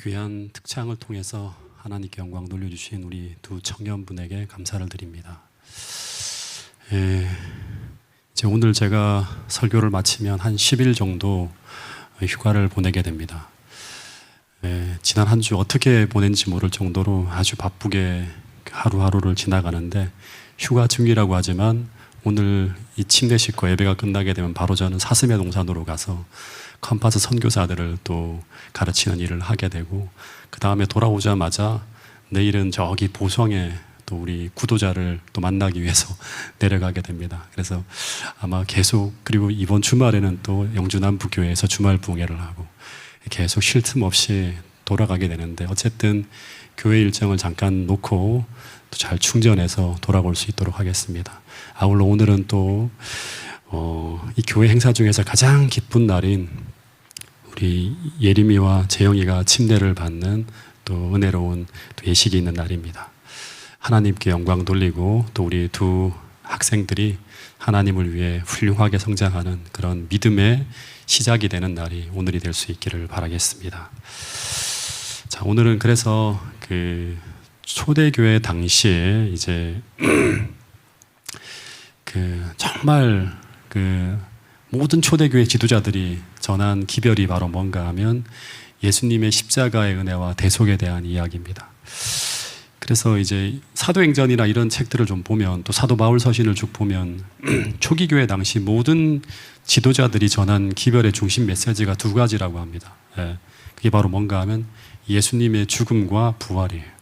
귀한 특창을 통해서 하나님께 영광 돌려주신 우리 두 청년분에게 감사를 드립니다. 이제 오늘 제가 설교를 마치면 한 10일 정도 휴가를 보내게 됩니다. 지난 한 주 어떻게 보낸지 모를 정도로 아주 바쁘게 하루하루를 지나가는데, 휴가 중이라고 하지만 오늘 이 침례 싣고 예배가 끝나게 되면 바로 저는 사슴의 동산으로 가서 컴파스 선교사들을 또 가르치는 일을 하게 되고, 그 다음에 돌아오자마자 내일은 저기 보성에 또 우리 구도자를 또 만나기 위해서 내려가게 됩니다. 그래서 아마 계속, 그리고 이번 주말에는 또 영주 남부교회에서 주말 부흥회를 하고 계속 쉴 틈 없이 돌아가게 되는데, 어쨌든 교회 일정을 잠깐 놓고 또 잘 충전해서 돌아올 수 있도록 하겠습니다. 아울러 오늘은 또 이 교회 행사 중에서 가장 기쁜 날인 우리 예림이와 재영이가 침례를 받는 또 은혜로운 또 예식이 있는 날입니다. 하나님께 영광 돌리고 또 우리 두 학생들이 하나님을 위해 훌륭하게 성장하는 그런 믿음의 시작이 되는 날이 오늘이 될 수 있기를 바라겠습니다. 자, 오늘은 그래서 그 초대교회 당시에 이제 정말 모든 초대교회 지도자들이 전한 기별이 바로 뭔가 하면 예수님의 십자가의 은혜와 대속에 대한 이야기입니다. 그래서 이제 사도행전이나 이런 책들을 좀 보면, 또 사도 바울 서신을 쭉 보면 초기 교회 당시 모든 지도자들이 전한 기별의 중심 메시지가 두 가지라고 합니다. 그게 바로 뭔가 하면 예수님의 죽음과 부활이에요.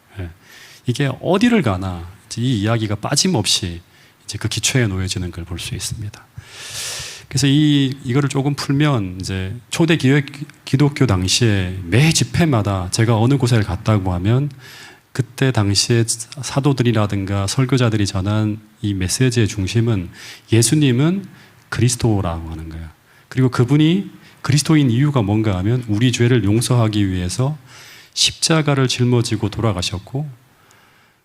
이게 어디를 가나 이 이야기가 빠짐없이 이제 그 기초에 놓여지는 걸 볼 수 있습니다. 그래서 이거를 조금 풀면, 이제 초대 기독교 당시에 매 집회마다 제가 어느 곳에 갔다고 하면 그때 당시에 사도들이라든가 설교자들이 전한 이 메시지의 중심은 예수님은 그리스도라고 하는 거예요. 그리고 그분이 그리스도인 이유가 뭔가 하면 우리 죄를 용서하기 위해서 십자가를 짊어지고 돌아가셨고,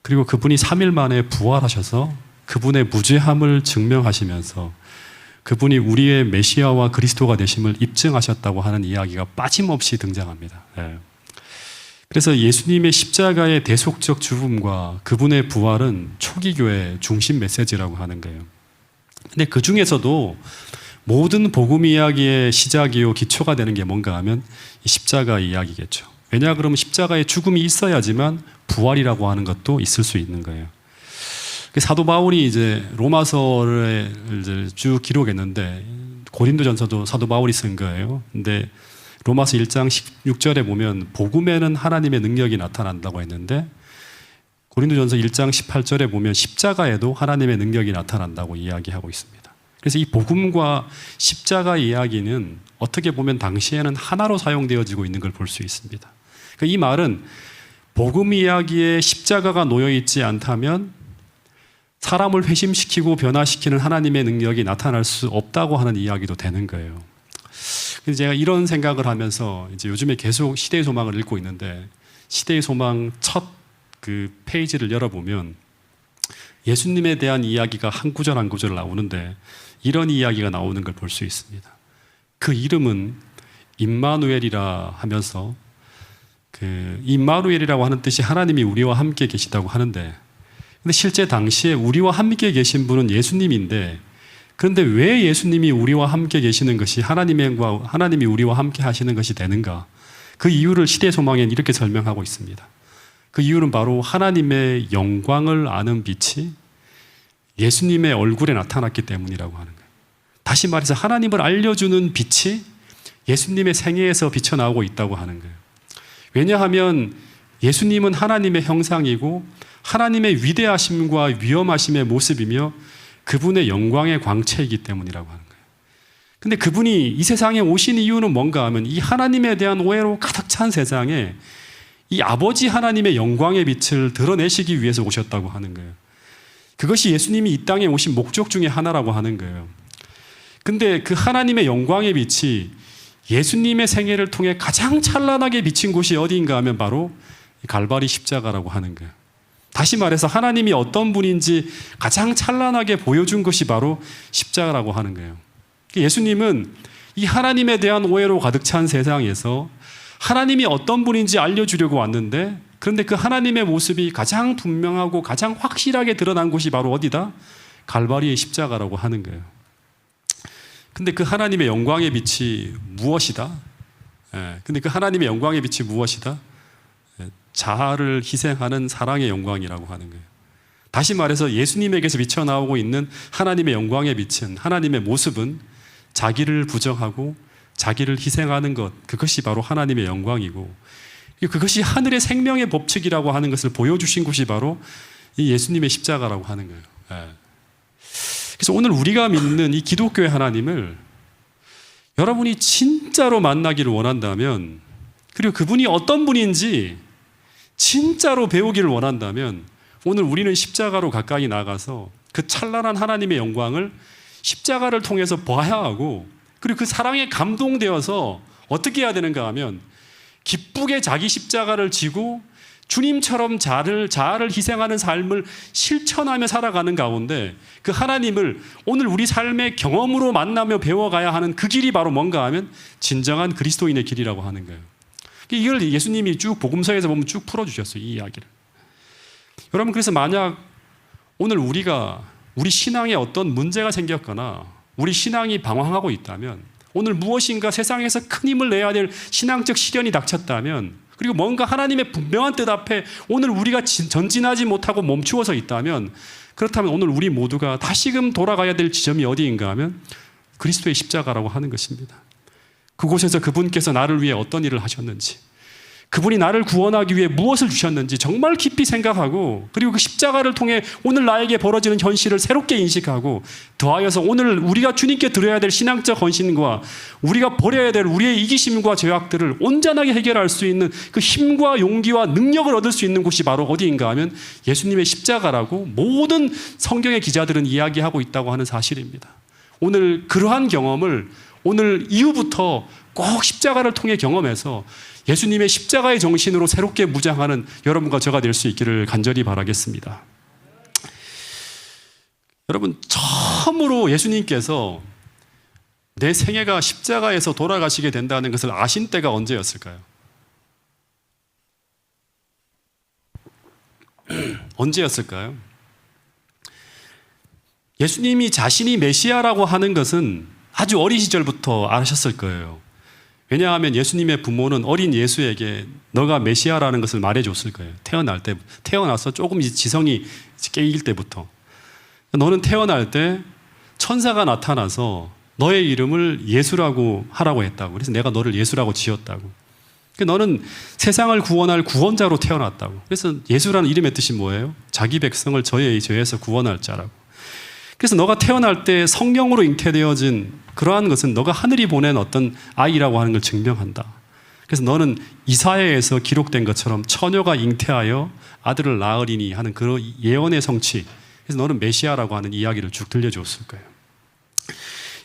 그리고 그분이 3일 만에 부활하셔서 그분의 무죄함을 증명하시면서 그분이 우리의 메시아와 그리스도가 되심을 입증하셨다고 하는 이야기가 빠짐없이 등장합니다. 그래서 예수님의 십자가의 대속적 죽음과 그분의 부활은 초기 교회의 중심 메시지라고 하는 거예요. 근데 그 중에서도 모든 복음 이야기의 시작이요 기초가 되는 게 뭔가 하면 이 십자가 이야기겠죠. 왜냐 그러면 십자가의 죽음이 있어야지만 부활이라고 하는 것도 있을 수 있는 거예요. 사도 바울이 이제 로마서를 이제 쭉 기록했는데, 고린도전서도 사도 바울이 쓴 거예요. 근데 로마서 1장 16절에 보면 복음에는 하나님의 능력이 나타난다고 했는데, 고린도전서 1장 18절에 보면 십자가에도 하나님의 능력이 나타난다고 이야기하고 있습니다. 그래서 이 복음과 십자가 이야기는 어떻게 보면 당시에는 하나로 사용되어지고 있는 걸 볼 수 있습니다. 이 말은 복음 이야기에 십자가가 놓여 있지 않다면 사람을 회심시키고 변화시키는 하나님의 능력이 나타날 수 없다고 하는 이야기도 되는 거예요. 그래서 제가 이런 생각을 하면서 이제 요즘에 계속 시대의 소망을 읽고 있는데, 시대의 소망 첫 그 페이지를 열어보면 예수님에 대한 이야기가 한 구절 한 구절 나오는데, 이런 이야기가 나오는 걸 볼 수 있습니다. 그 이름은 임마누엘이라 하면서, 임마누엘이라고 하는 뜻이 하나님이 우리와 함께 계시다고 하는데, 근데 실제 당시에 우리와 함께 계신 분은 예수님인데, 그런데 왜 예수님이 우리와 함께 계시는 것이 하나님이 우리와 함께 하시는 것이 되는가? 그 이유를 시대 소망엔 이렇게 설명하고 있습니다. 그 이유는 바로 하나님의 영광을 아는 빛이 예수님의 얼굴에 나타났기 때문이라고 하는 거예요. 다시 말해서 하나님을 알려주는 빛이 예수님의 생애에서 비쳐나오고 있다고 하는 거예요. 왜냐하면 예수님은 하나님의 형상이고 하나님의 위대하심과 위엄하심의 모습이며 그분의 영광의 광채이기 때문이라고 하는 거예요. 근데 그분이 이 세상에 오신 이유는 뭔가 하면 이 하나님에 대한 오해로 가득 찬 세상에 이 아버지 하나님의 영광의 빛을 드러내시기 위해서 오셨다고 하는 거예요. 그것이 예수님이 이 땅에 오신 목적 중에 하나라고 하는 거예요. 근데 그 하나님의 영광의 빛이 예수님의 생애를 통해 가장 찬란하게 비친 곳이 어디인가 하면 바로 갈바리 십자가라고 하는 거예요. 다시 말해서 하나님이 어떤 분인지 가장 찬란하게 보여준 것이 바로 십자가라고 하는 거예요. 예수님은 이 하나님에 대한 오해로 가득 찬 세상에서 하나님이 어떤 분인지 알려주려고 왔는데, 그런데 그 하나님의 모습이 가장 분명하고 가장 확실하게 드러난 곳이 바로 어디다? 갈바리의 십자가라고 하는 거예요. 근데 그 하나님의 영광의 빛이 무엇이다? 근데 그 하나님의 영광의 빛이 무엇이다? 자아를 희생하는 사랑의 영광이라고 하는 거예요. 다시 말해서 예수님에게서 비쳐나오고 있는 하나님의 영광의 빛은, 하나님의 모습은 자기를 부정하고 자기를 희생하는 것, 그것이 바로 하나님의 영광이고, 그것이 하늘의 생명의 법칙이라고 하는 것을 보여주신 곳이 바로 이 예수님의 십자가라고 하는 거예요. 그래서 오늘 우리가 믿는 이 기독교의 하나님을 여러분이 진짜로 만나기를 원한다면, 그리고 그분이 어떤 분인지 진짜로 배우기를 원한다면, 오늘 우리는 십자가로 가까이 나가서 그 찬란한 하나님의 영광을 십자가를 통해서 봐야 하고, 그리고 그 사랑에 감동되어서 어떻게 해야 되는가 하면 기쁘게 자기 십자가를 지고 주님처럼 자아를 희생하는 삶을 실천하며 살아가는 가운데 그 하나님을 오늘 우리 삶의 경험으로 만나며 배워가야 하는 그 길이 바로 뭔가 하면 진정한 그리스도인의 길이라고 하는 거예요. 이걸 예수님이 쭉 복음서에서 보면 쭉 풀어주셨어요, 이 이야기를. 여러분, 그래서 만약 오늘 우리 신앙에 어떤 문제가 생겼거나 우리 신앙이 방황하고 있다면, 오늘 무엇인가 세상에서 큰 힘을 내야 될 신앙적 시련이 닥쳤다면, 그리고 뭔가 하나님의 분명한 뜻 앞에 오늘 우리가 전진하지 못하고 멈추어서 있다면, 그렇다면 오늘 우리 모두가 다시금 돌아가야 될 지점이 어디인가 하면 그리스도의 십자가라고 하는 것입니다. 그곳에서 그분께서 나를 위해 어떤 일을 하셨는지, 그분이 나를 구원하기 위해 무엇을 주셨는지 정말 깊이 생각하고, 그리고 그 십자가를 통해 오늘 나에게 벌어지는 현실을 새롭게 인식하고, 더하여서 오늘 우리가 주님께 드려야 될 신앙적 헌신과 우리가 버려야 될 우리의 이기심과 죄악들을 온전하게 해결할 수 있는 그 힘과 용기와 능력을 얻을 수 있는 곳이 바로 어디인가 하면 예수님의 십자가라고 모든 성경의 기자들은 이야기하고 있다고 하는 사실입니다. 오늘 그러한 경험을 오늘 이후부터 꼭 십자가를 통해 경험해서 예수님의 십자가의 정신으로 새롭게 무장하는 여러분과 저가 될 수 있기를 간절히 바라겠습니다. 여러분, 처음으로 예수님께서 내 생애가 십자가에서 돌아가시게 된다는 것을 아신 때가 언제였을까요? 언제였을까요? 예수님이 자신이 메시아라고 하는 것은 아주 어린 시절부터 아셨을 거예요. 왜냐하면 예수님의 부모는 어린 예수에게 너가 메시아라는 것을 말해줬을 거예요. 태어나서 조금 지성이 깨일 때부터. 너는 태어날 때 천사가 나타나서 너의 이름을 예수라고 하라고 했다고. 그래서 내가 너를 예수라고 지었다고. 너는 세상을 구원할 구원자로 태어났다고. 그래서 예수라는 이름의 뜻이 뭐예요? 자기 백성을 저의 죄에서 구원할 자라고. 그래서 너가 태어날 때 성령으로 잉태되어진 그러한 것은 너가 하늘이 보낸 어떤 아이라고 하는 걸 증명한다. 그래서 너는 이사야에서 기록된 것처럼 처녀가 잉태하여 아들을 낳으리니 하는 그런 예언의 성취. 그래서 너는 메시아라고 하는 이야기를 쭉 들려줬을 거예요.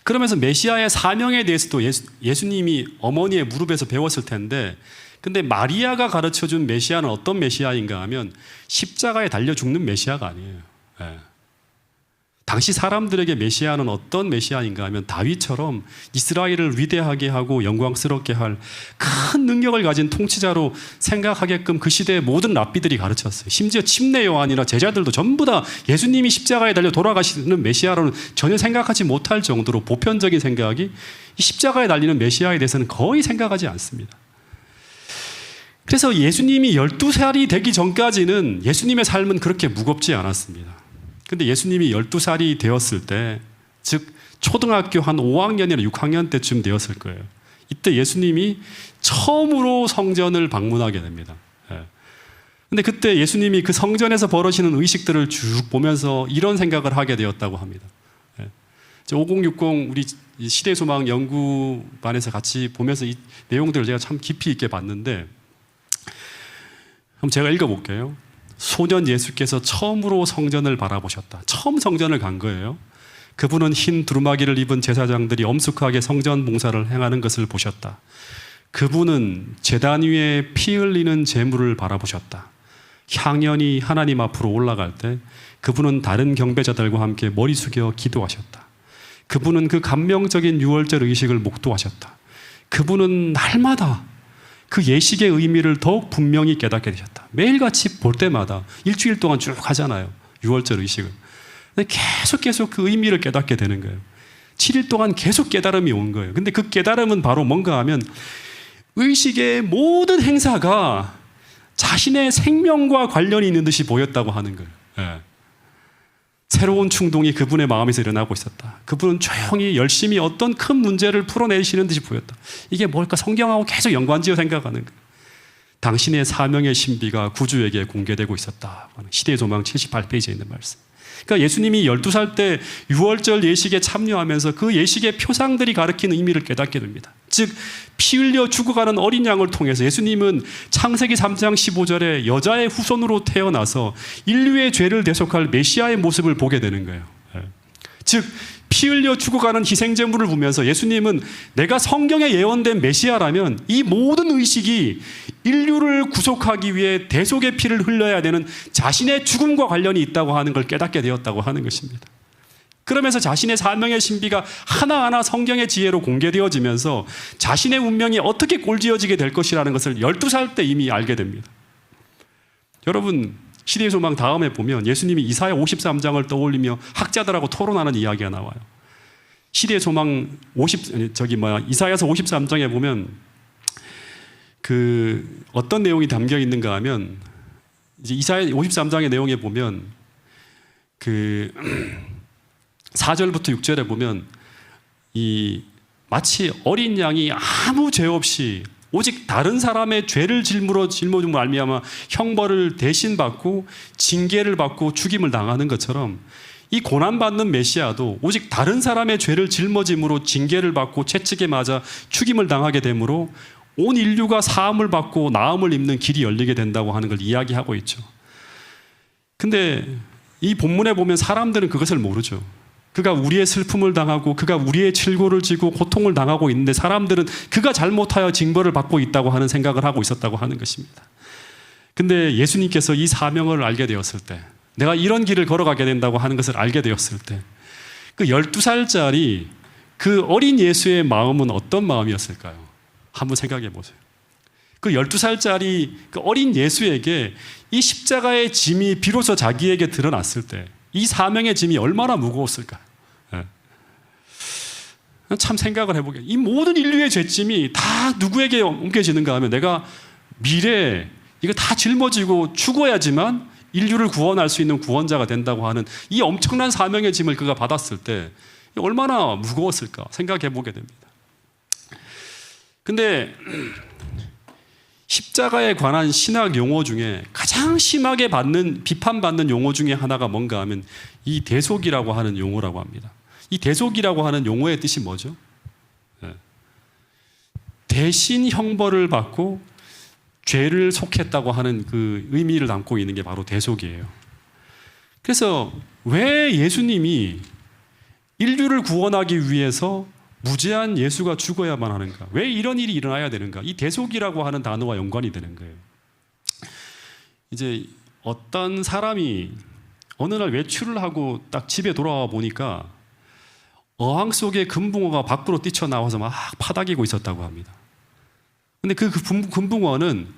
그러면서 메시아의 사명에 대해서도 예수님이 어머니의 무릎에서 배웠을 텐데, 근데 마리아가 가르쳐준 메시아는 어떤 메시아인가 하면 십자가에 달려 죽는 메시아가 아니에요. 당시 사람들에게 메시아는 어떤 메시아인가 하면 다윗처럼 이스라엘을 위대하게 하고 영광스럽게 할 큰 능력을 가진 통치자로 생각하게끔 그 시대의 모든 랍비들이 가르쳤어요. 심지어 침례 요한이나 제자들도 전부 다 예수님이 십자가에 달려 돌아가시는 메시아로는 전혀 생각하지 못할 정도로 보편적인 생각이 이 십자가에 달리는 메시아에 대해서는 거의 생각하지 않습니다. 그래서 예수님이 12살이 되기 전까지는 예수님의 삶은 그렇게 무겁지 않았습니다. 근데 예수님이 12살이 되었을 때, 즉 초등학교 한 5학년이나 6학년 때쯤 되었을 거예요. 이때 예수님이 처음으로 성전을 방문하게 됩니다. 근데 그때 예수님이 그 성전에서 벌어지는 의식들을 쭉 보면서 이런 생각을 하게 되었다고 합니다. 5060 우리 시대소망 연구반에서 같이 보면서 이 내용들을 제가 참 깊이 있게 봤는데, 한번 제가 읽어볼게요. 소년 예수께서 처음으로 성전을 바라보셨다. 처음 성전을 간 거예요. 그분은 흰 두루마기를 입은 제사장들이 엄숙하게 성전 봉사를 행하는 것을 보셨다. 그분은 제단 위에 피 흘리는 제물을 바라보셨다. 향연이 하나님 앞으로 올라갈 때 그분은 다른 경배자들과 함께 머리 숙여 기도하셨다. 그분은 그 감명적인 유월절 의식을 목도하셨다. 그분은 날마다 그 예식의 의미를 더욱 분명히 깨닫게 되셨다. 매일같이 볼 때마다 일주일 동안 쭉 하잖아요. 6월절 의식을. 근데 계속 그 의미를 깨닫게 되는 거예요. 7일 동안 계속 깨달음이 온 거예요. 근데 그 깨달음은 바로 뭔가 하면 의식의 모든 행사가 자신의 생명과 관련이 있는 듯이 보였다고 하는 거예요. 예. 새로운 충동이 그분의 마음에서 일어나고 있었다. 그분은 조용히 열심히 어떤 큰 문제를 풀어내시는 듯이 보였다. 이게 뭘까? 성경하고 계속 연관지어 생각하는 거예요. 당신의 사명의 신비가 구주에게 공개되고 있었다. 시대의 소망 78페이지에 있는 말씀. 그러니까 예수님이 12살 때 6월절 예식에 참여하면서 그 예식의 표상들이 가리키는 의미를 깨닫게 됩니다. 즉 피 흘려 죽어가는 어린 양을 통해서 예수님은 창세기 3장 15절에 여자의 후손으로 태어나서 인류의 죄를 대속할 메시아의 모습을 보게 되는 거예요. 즉 피 흘려 죽어가는 희생제물을 보면서 예수님은 내가 성경에 예언된 메시아라면 이 모든 의식이 인류를 구속하기 위해 대속의 피를 흘려야 되는 자신의 죽음과 관련이 있다고 하는 걸 깨닫게 되었다고 하는 것입니다. 그러면서 자신의 사명의 신비가 하나하나 성경의 지혜로 공개되어지면서 자신의 운명이 어떻게 꼴지어지게 될 것이라는 것을 12살 때 이미 알게 됩니다. 여러분, 시대의 소망 다음에 보면 예수님이 이사야 53장을 떠올리며 학자들하고 토론하는 이야기가 나와요. 시대의 소망 이사야서 53장에 보면 그 어떤 내용이 담겨 있는가 하면 이제 이사야 53장의 내용에 보면 그 4절부터 6절에 보면 이 마치 어린 양이 아무 죄 없이 오직 다른 사람의 죄를 짊어짐으로 말미암아 형벌을 대신 받고 징계를 받고 죽임을 당하는 것처럼 이 고난받는 메시아도 오직 다른 사람의 죄를 짊어짐으로 징계를 받고 채찍에 맞아 죽임을 당하게 되므로 온 인류가 사함을 받고 나음을 입는 길이 열리게 된다고 하는 걸 이야기하고 있죠. 근데 이 본문에 보면 사람들은 그것을 모르죠. 그가 우리의 슬픔을 당하고 그가 우리의 질고를 지고 고통을 당하고 있는데 사람들은 그가 잘못하여 징벌을 받고 있다고 하는 생각을 하고 있었다고 하는 것입니다. 근데 예수님께서 이 사명을 알게 되었을 때, 내가 이런 길을 걸어가게 된다고 하는 것을 알게 되었을 때, 그 12살짜리 그 어린 예수의 마음은 어떤 마음이었을까요? 한번 생각해 보세요. 그 12살짜리 그 어린 예수에게 이 십자가의 짐이 비로소 자기에게 드러났을 때 이 사명의 짐이 얼마나 무거웠을까? 참 생각을 해보게. 이 모든 인류의 죄짐이 다 누구에게 옮겨지는가 하면 내가 미래에 이거 다 짊어지고 죽어야지만 인류를 구원할 수 있는 구원자가 된다고 하는 이 엄청난 사명의 짐을 그가 받았을 때 얼마나 무거웠을까 생각해 보게 됩니다. 근데 십자가에 관한 신학 용어 중에 가장 심하게 비판받는 용어 중에 하나가 뭔가 하면 이 대속이라고 하는 용어라고 합니다. 이 대속이라고 하는 용어의 뜻이 뭐죠? 대신 형벌을 받고 죄를 속했다고 하는 그 의미를 담고 있는 게 바로 대속이에요. 그래서 왜 예수님이 인류를 구원하기 위해서 무죄한 예수가 죽어야만 하는가? 왜 이런 일이 일어나야 되는가? 이 대속이라고 하는 단어와 연관이 되는 거예요. 이제 어떤 사람이 어느 날 외출을 하고 딱 집에 돌아와 보니까 어항 속에 금붕어가 밖으로 뛰쳐나와서 막 파닥이고 있었다고 합니다. 근데 그 금붕어는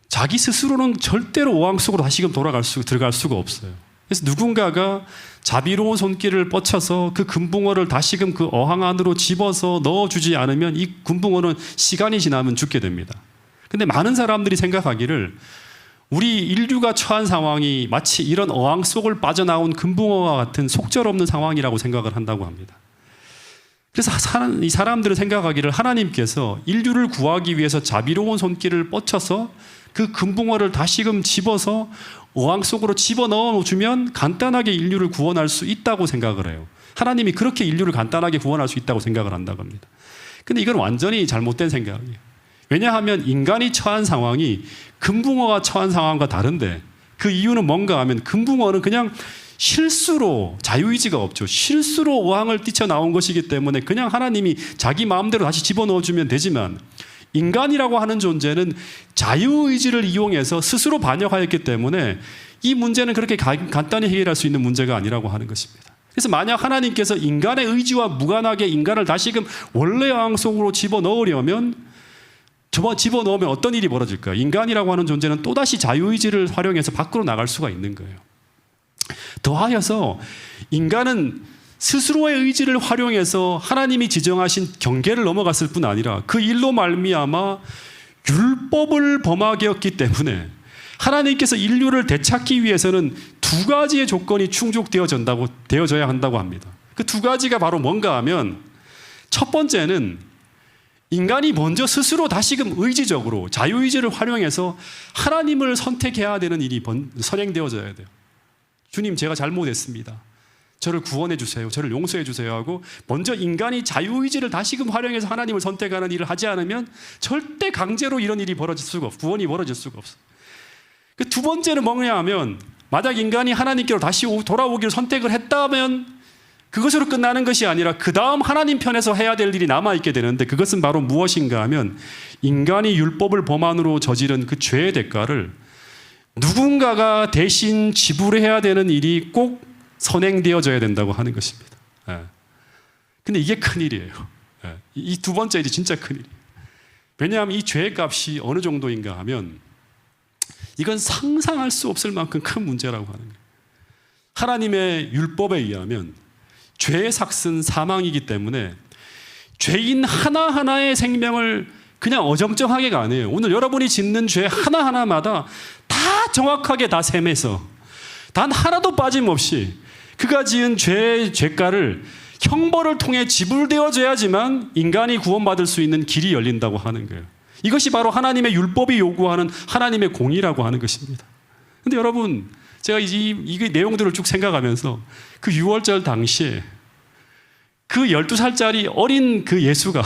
자기 스스로는 절대로 어항 속으로 다시금 들어갈 수가 없어요. 그래서 누군가가 자비로운 손길을 뻗쳐서 그 금붕어를 다시금 그 어항 안으로 집어서 넣어주지 않으면 이 금붕어는 시간이 지나면 죽게 됩니다. 근데 많은 사람들이 생각하기를 우리 인류가 처한 상황이 마치 이런 어항 속을 빠져나온 금붕어와 같은 속절없는 상황이라고 생각을 한다고 합니다. 그래서 이 사람들은 생각하기를 하나님께서 인류를 구하기 위해서 자비로운 손길을 뻗쳐서 그 금붕어를 다시금 집어서 어항 속으로 집어넣어 주면 간단하게 인류를 구원할 수 있다고 생각을 해요. 하나님이 그렇게 인류를 간단하게 구원할 수 있다고 생각을 한다고 합니다. 근데 이건 완전히 잘못된 생각이에요. 왜냐하면 인간이 처한 상황이 금붕어가 처한 상황과 다른데 그 이유는 뭔가 하면 금붕어는 그냥 실수로 자유의지가 없죠. 실수로 어항을 뛰쳐나온 것이기 때문에 그냥 하나님이 자기 마음대로 다시 집어넣어주면 되지만 인간이라고 하는 존재는 자유의지를 이용해서 스스로 반역하였기 때문에 이 문제는 그렇게 간단히 해결할 수 있는 문제가 아니라고 하는 것입니다. 그래서 만약 하나님께서 인간의 의지와 무관하게 인간을 다시금 원래 어항 속으로 집어넣으려면 집어넣으면 어떤 일이 벌어질까요? 인간이라고 하는 존재는 또다시 자유의지를 활용해서 밖으로 나갈 수가 있는 거예요. 더하여서 인간은 스스로의 의지를 활용해서 하나님이 지정하신 경계를 넘어갔을 뿐 아니라 그 일로 말미암아 율법을 범하게 했기 때문에 하나님께서 인류를 되찾기 위해서는 두 가지의 조건이 되어져야 한다고 합니다. 그 두 가지가 바로 뭔가 하면, 첫 번째는 인간이 먼저 스스로 다시금 의지적으로 자유의지를 활용해서 하나님을 선택해야 되는 일이 선행되어져야 돼요. 주님, 제가 잘못했습니다. 저를 구원해 주세요. 저를 용서해 주세요 하고 먼저 인간이 자유의지를 다시금 활용해서 하나님을 선택하는 일을 하지 않으면 절대 강제로 이런 일이 벌어질 수가 없어요. 구원이 벌어질 수가 없어요. 그 두 번째는 뭐냐 하면, 만약 인간이 하나님께로 다시 돌아오기를 선택을 했다면 그것으로 끝나는 것이 아니라 그 다음 하나님 편에서 해야 될 일이 남아있게 되는데, 그것은 바로 무엇인가 하면 인간이 율법을 범함으로 저지른 그 죄의 대가를 누군가가 대신 지불해야 되는 일이 꼭 선행되어져야 된다고 하는 것입니다. 근데 이게 큰일이에요. 이 두 번째 일이 진짜 큰일이에요. 왜냐하면 이 죄의 값이 어느 정도인가 하면 이건 상상할 수 없을 만큼 큰 문제라고 하는 거예요. 하나님의 율법에 의하면 죄의 삭은 사망이기 때문에 죄인 하나하나의 생명을 그냥 어정쩡하게가 아니에요. 오늘 여러분이 짓는 죄 하나하나마다 다 정확하게 다 셈해서 단 하나도 빠짐없이 그가 지은 죄의 죄가를 형벌을 통해 지불되어져야지만 인간이 구원받을 수 있는 길이 열린다고 하는 거예요. 이것이 바로 하나님의 율법이 요구하는 하나님의 공의라고 하는 것입니다. 그런데 여러분, 제가 이 내용들을 쭉 생각하면서 그 6월절 당시에 그 12살짜리 어린 그 예수가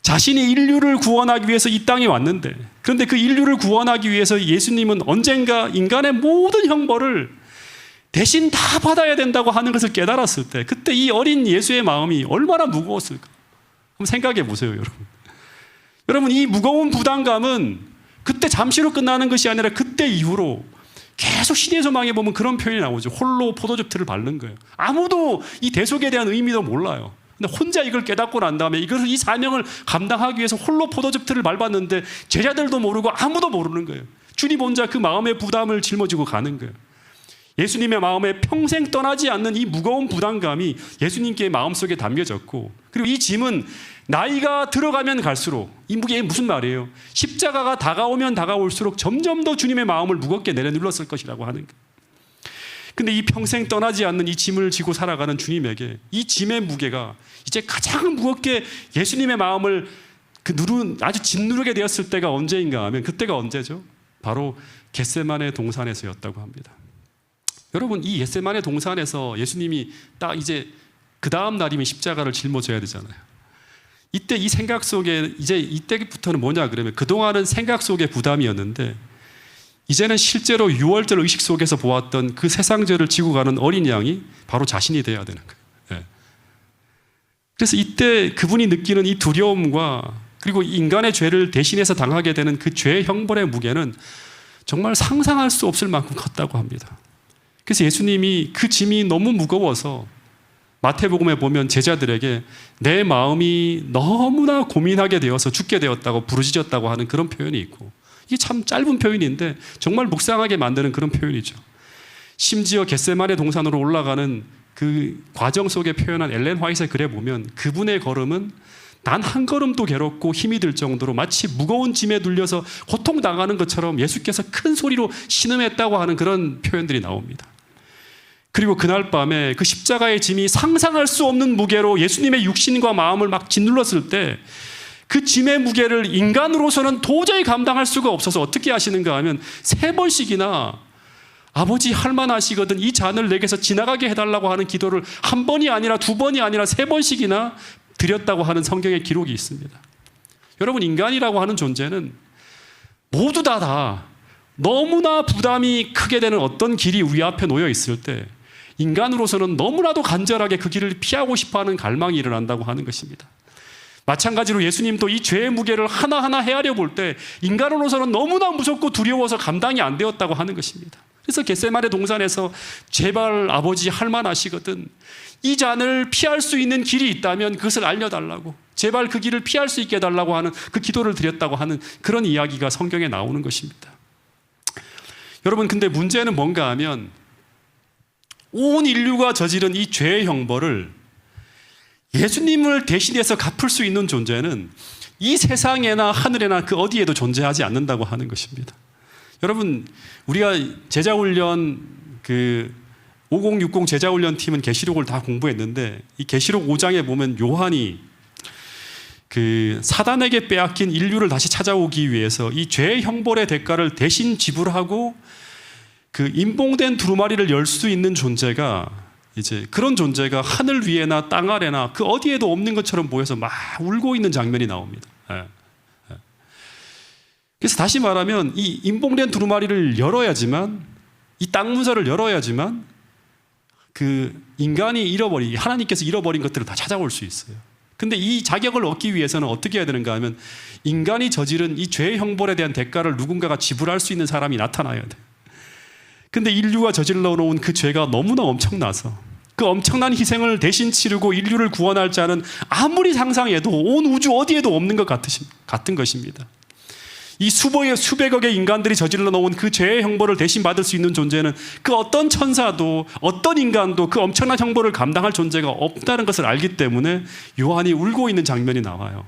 자신이 인류를 구원하기 위해서 이 땅에 왔는데, 그런데 그 인류를 구원하기 위해서 예수님은 언젠가 인간의 모든 형벌을 대신 다 받아야 된다고 하는 것을 깨달았을 때, 그때 이 어린 예수의 마음이 얼마나 무거웠을까? 한번 생각해 보세요, 여러분. 여러분, 이 무거운 부담감은 그때 잠시로 끝나는 것이 아니라 그때 이후로 계속 시대 소망에 보면 그런 표현이 나오죠. 홀로 포도즙틀을 밟는 거예요. 아무도 이 대속에 대한 의미도 몰라요. 근데 혼자 이걸 깨닫고 난 다음에 이 사명을 감당하기 위해서 홀로 포도즙틀을 밟았는데 제자들도 모르고 아무도 모르는 거예요. 주님 혼자 그 마음의 부담을 짊어지고 가는 거예요. 예수님의 마음에 평생 떠나지 않는 이 무거운 부담감이 예수님께 마음속에 담겨졌고, 그리고 이 짐은 나이가 들어가면 갈수록, 이 무게에 무슨 말이에요? 십자가가 다가오면 다가올수록 점점 더 주님의 마음을 무겁게 내려눌렀을 것이라고 하는 거예요. 근데 이 평생 떠나지 않는 이 짐을 지고 살아가는 주님에게 이 짐의 무게가 이제 가장 무겁게 예수님의 마음을 아주 짓누르게 되었을 때가 언제인가 하면, 그때가 언제죠? 바로 겟세마네 동산에서였다고 합니다. 여러분, 이 겟세마네 동산에서 예수님이 딱 이제 그 다음 날이면 십자가를 짊어져야 되잖아요. 이때 이 생각 속에, 이제 이때부터는 뭐냐 그러면 그동안은 생각 속의 부담이었는데 이제는 실제로 6월절 의식 속에서 보았던 그 세상죄를 지고 가는 어린 양이 바로 자신이 되어야 되는 거예요. 그래서 이때 그분이 느끼는 이 두려움과 그리고 인간의 죄를 대신해서 당하게 되는 그 죄의 형벌의 무게는 정말 상상할 수 없을 만큼 컸다고 합니다. 그래서 예수님이 그 짐이 너무 무거워서 마태복음에 보면 제자들에게 내 마음이 너무나 고민하게 되어서 죽게 되었다고 부르짖었다고 하는 그런 표현이 있고, 이게 참 짧은 표현인데 정말 묵상하게 만드는 그런 표현이죠. 심지어 겟세마네 동산으로 올라가는 그 과정 속에 표현한 엘렌 화이트의 글에 보면 그분의 걸음은 단 한 걸음도 괴롭고 힘이 들 정도로 마치 무거운 짐에 눌려서 고통당하는 것처럼 예수께서 큰 소리로 신음했다고 하는 그런 표현들이 나옵니다. 그리고 그날 밤에 그 십자가의 짐이 상상할 수 없는 무게로 예수님의 육신과 마음을 막 짓눌렀을 때 그 짐의 무게를 인간으로서는 도저히 감당할 수가 없어서 어떻게 하시는가 하면 3번씩이나 아버지 할만하시거든 이 잔을 내게서 지나가게 해달라고 하는 기도를 1번이 아니라 2번이 아니라 3번씩이나 드렸다고 하는 성경의 기록이 있습니다. 여러분, 인간이라고 하는 존재는 모두 다 너무나 부담이 크게 되는 어떤 길이 우리 앞에 놓여 있을 때 인간으로서는 너무나도 간절하게 그 길을 피하고 싶어하는 갈망이 일어난다고 하는 것입니다. 마찬가지로 예수님도 이 죄의 무게를 하나하나 헤아려 볼 때 인간으로서는 너무나 무섭고 두려워서 감당이 안 되었다고 하는 것입니다. 그래서 겟세마네 동산에서 제발 아버지 할만하시거든 이 잔을 피할 수 있는 길이 있다면 그것을 알려달라고, 제발 그 길을 피할 수 있게 해달라고 하는 그 기도를 드렸다고 하는 그런 이야기가 성경에 나오는 것입니다. 여러분, 근데 문제는 뭔가 하면 온 인류가 저지른 이 죄의 형벌을 예수님을 대신해서 갚을 수 있는 존재는 이 세상에나 하늘에나 그 어디에도 존재하지 않는다고 하는 것입니다. 여러분, 우리가 제자훈련 5060 제자훈련 팀은 계시록을 다 공부했는데 이 계시록 5장에 보면 요한이 사단에게 빼앗긴 인류를 다시 찾아오기 위해서 이 죄의 형벌의 대가를 대신 지불하고 임봉된 두루마리를 열 수 있는 존재가 이제 그런 존재가 하늘 위에나 땅 아래나 그 어디에도 없는 것처럼 보여서 막 울고 있는 장면이 나옵니다. 그래서 다시 말하면 이 임봉된 두루마리를 열어야지만, 이 땅 문서를 열어야지만 인간이 하나님께서 잃어버린 것들을 다 찾아올 수 있어요. 근데 이 자격을 얻기 위해서는 어떻게 해야 되는가 하면 인간이 저지른 이 죄의 형벌에 대한 대가를 누군가가 지불할 수 있는 사람이 나타나야 돼요. 근데 인류가 저질러 놓은 그 죄가 너무나 엄청나서 그 엄청난 희생을 대신 치르고 인류를 구원할 자는 아무리 상상해도 온 우주 어디에도 없는 것 같은 것입니다. 이 수백억의 인간들이 저질러 놓은 그 죄의 형벌을 대신 받을 수 있는 존재는 그 어떤 천사도 어떤 인간도 그 엄청난 형벌을 감당할 존재가 없다는 것을 알기 때문에 요한이 울고 있는 장면이 나와요.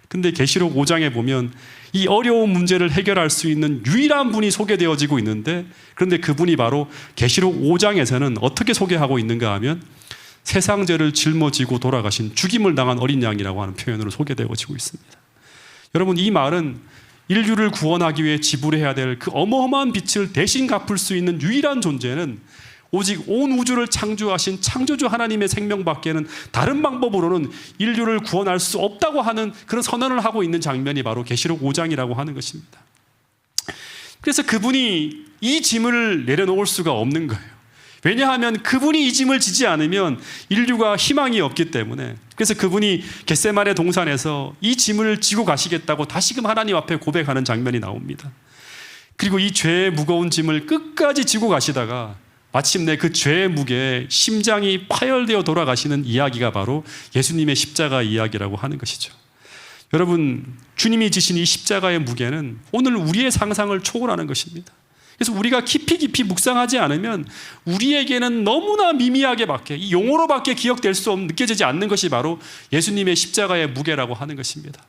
근데 계시록 5장에 보면 이 어려운 문제를 해결할 수 있는 유일한 분이 소개되어지고 있는데, 그런데 그분이 바로 계시록 5장에서는 어떻게 소개하고 있는가 하면 세상 죄를 짊어지고 돌아가신 죽임을 당한 어린 양이라고 하는 표현으로 소개되어지고 있습니다. 여러분, 이 말은 인류를 구원하기 위해 지불해야 될 그 어마어마한 빛을 대신 갚을 수 있는 유일한 존재는 오직 온 우주를 창조하신 창조주 하나님의 생명밖에는 다른 방법으로는 인류를 구원할 수 없다고 하는 그런 선언을 하고 있는 장면이 바로 계시록 5장이라고 하는 것입니다. 그래서 그분이 이 짐을 내려놓을 수가 없는 거예요. 왜냐하면 그분이 이 짐을 지지 않으면 인류가 희망이 없기 때문에. 그래서 그분이 겟세마네 동산에서 이 짐을 지고 가시겠다고 다시금 하나님 앞에 고백하는 장면이 나옵니다. 그리고 이 죄의 무거운 짐을 끝까지 지고 가시다가 마침내 그 죄의 무게에 심장이 파열되어 돌아가시는 이야기가 바로 예수님의 십자가 이야기라고 하는 것이죠. 여러분, 주님이 지신 이 십자가의 무게는 오늘 우리의 상상을 초월하는 것입니다. 그래서 우리가 깊이 묵상하지 않으면 우리에게는 너무나 미미하게밖에, 이 용어로밖에 기억될 수 없는, 느껴지지 않는 것이 바로 예수님의 십자가의 무게라고 하는 것입니다.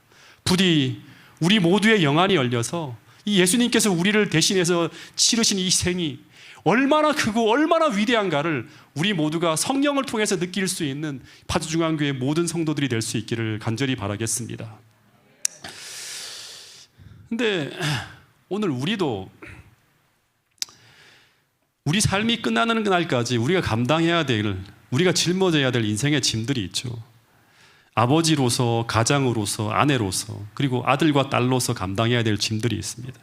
부디 우리 모두의 영안이 열려서 이 예수님께서 우리를 대신해서 치르신 이 희생이 얼마나 크고 얼마나 위대한가를 우리 모두가 성령을 통해서 느낄 수 있는 파주중앙교회 모든 성도들이 될 수 있기를 간절히 바라겠습니다. 근데 오늘 우리도 우리 삶이 끝나는 날까지 우리가 감당해야 될, 우리가 짊어져야 될 인생의 짐들이 있죠. 아버지로서, 가장으로서, 아내로서, 그리고 아들과 딸로서 감당해야 될 짐들이 있습니다.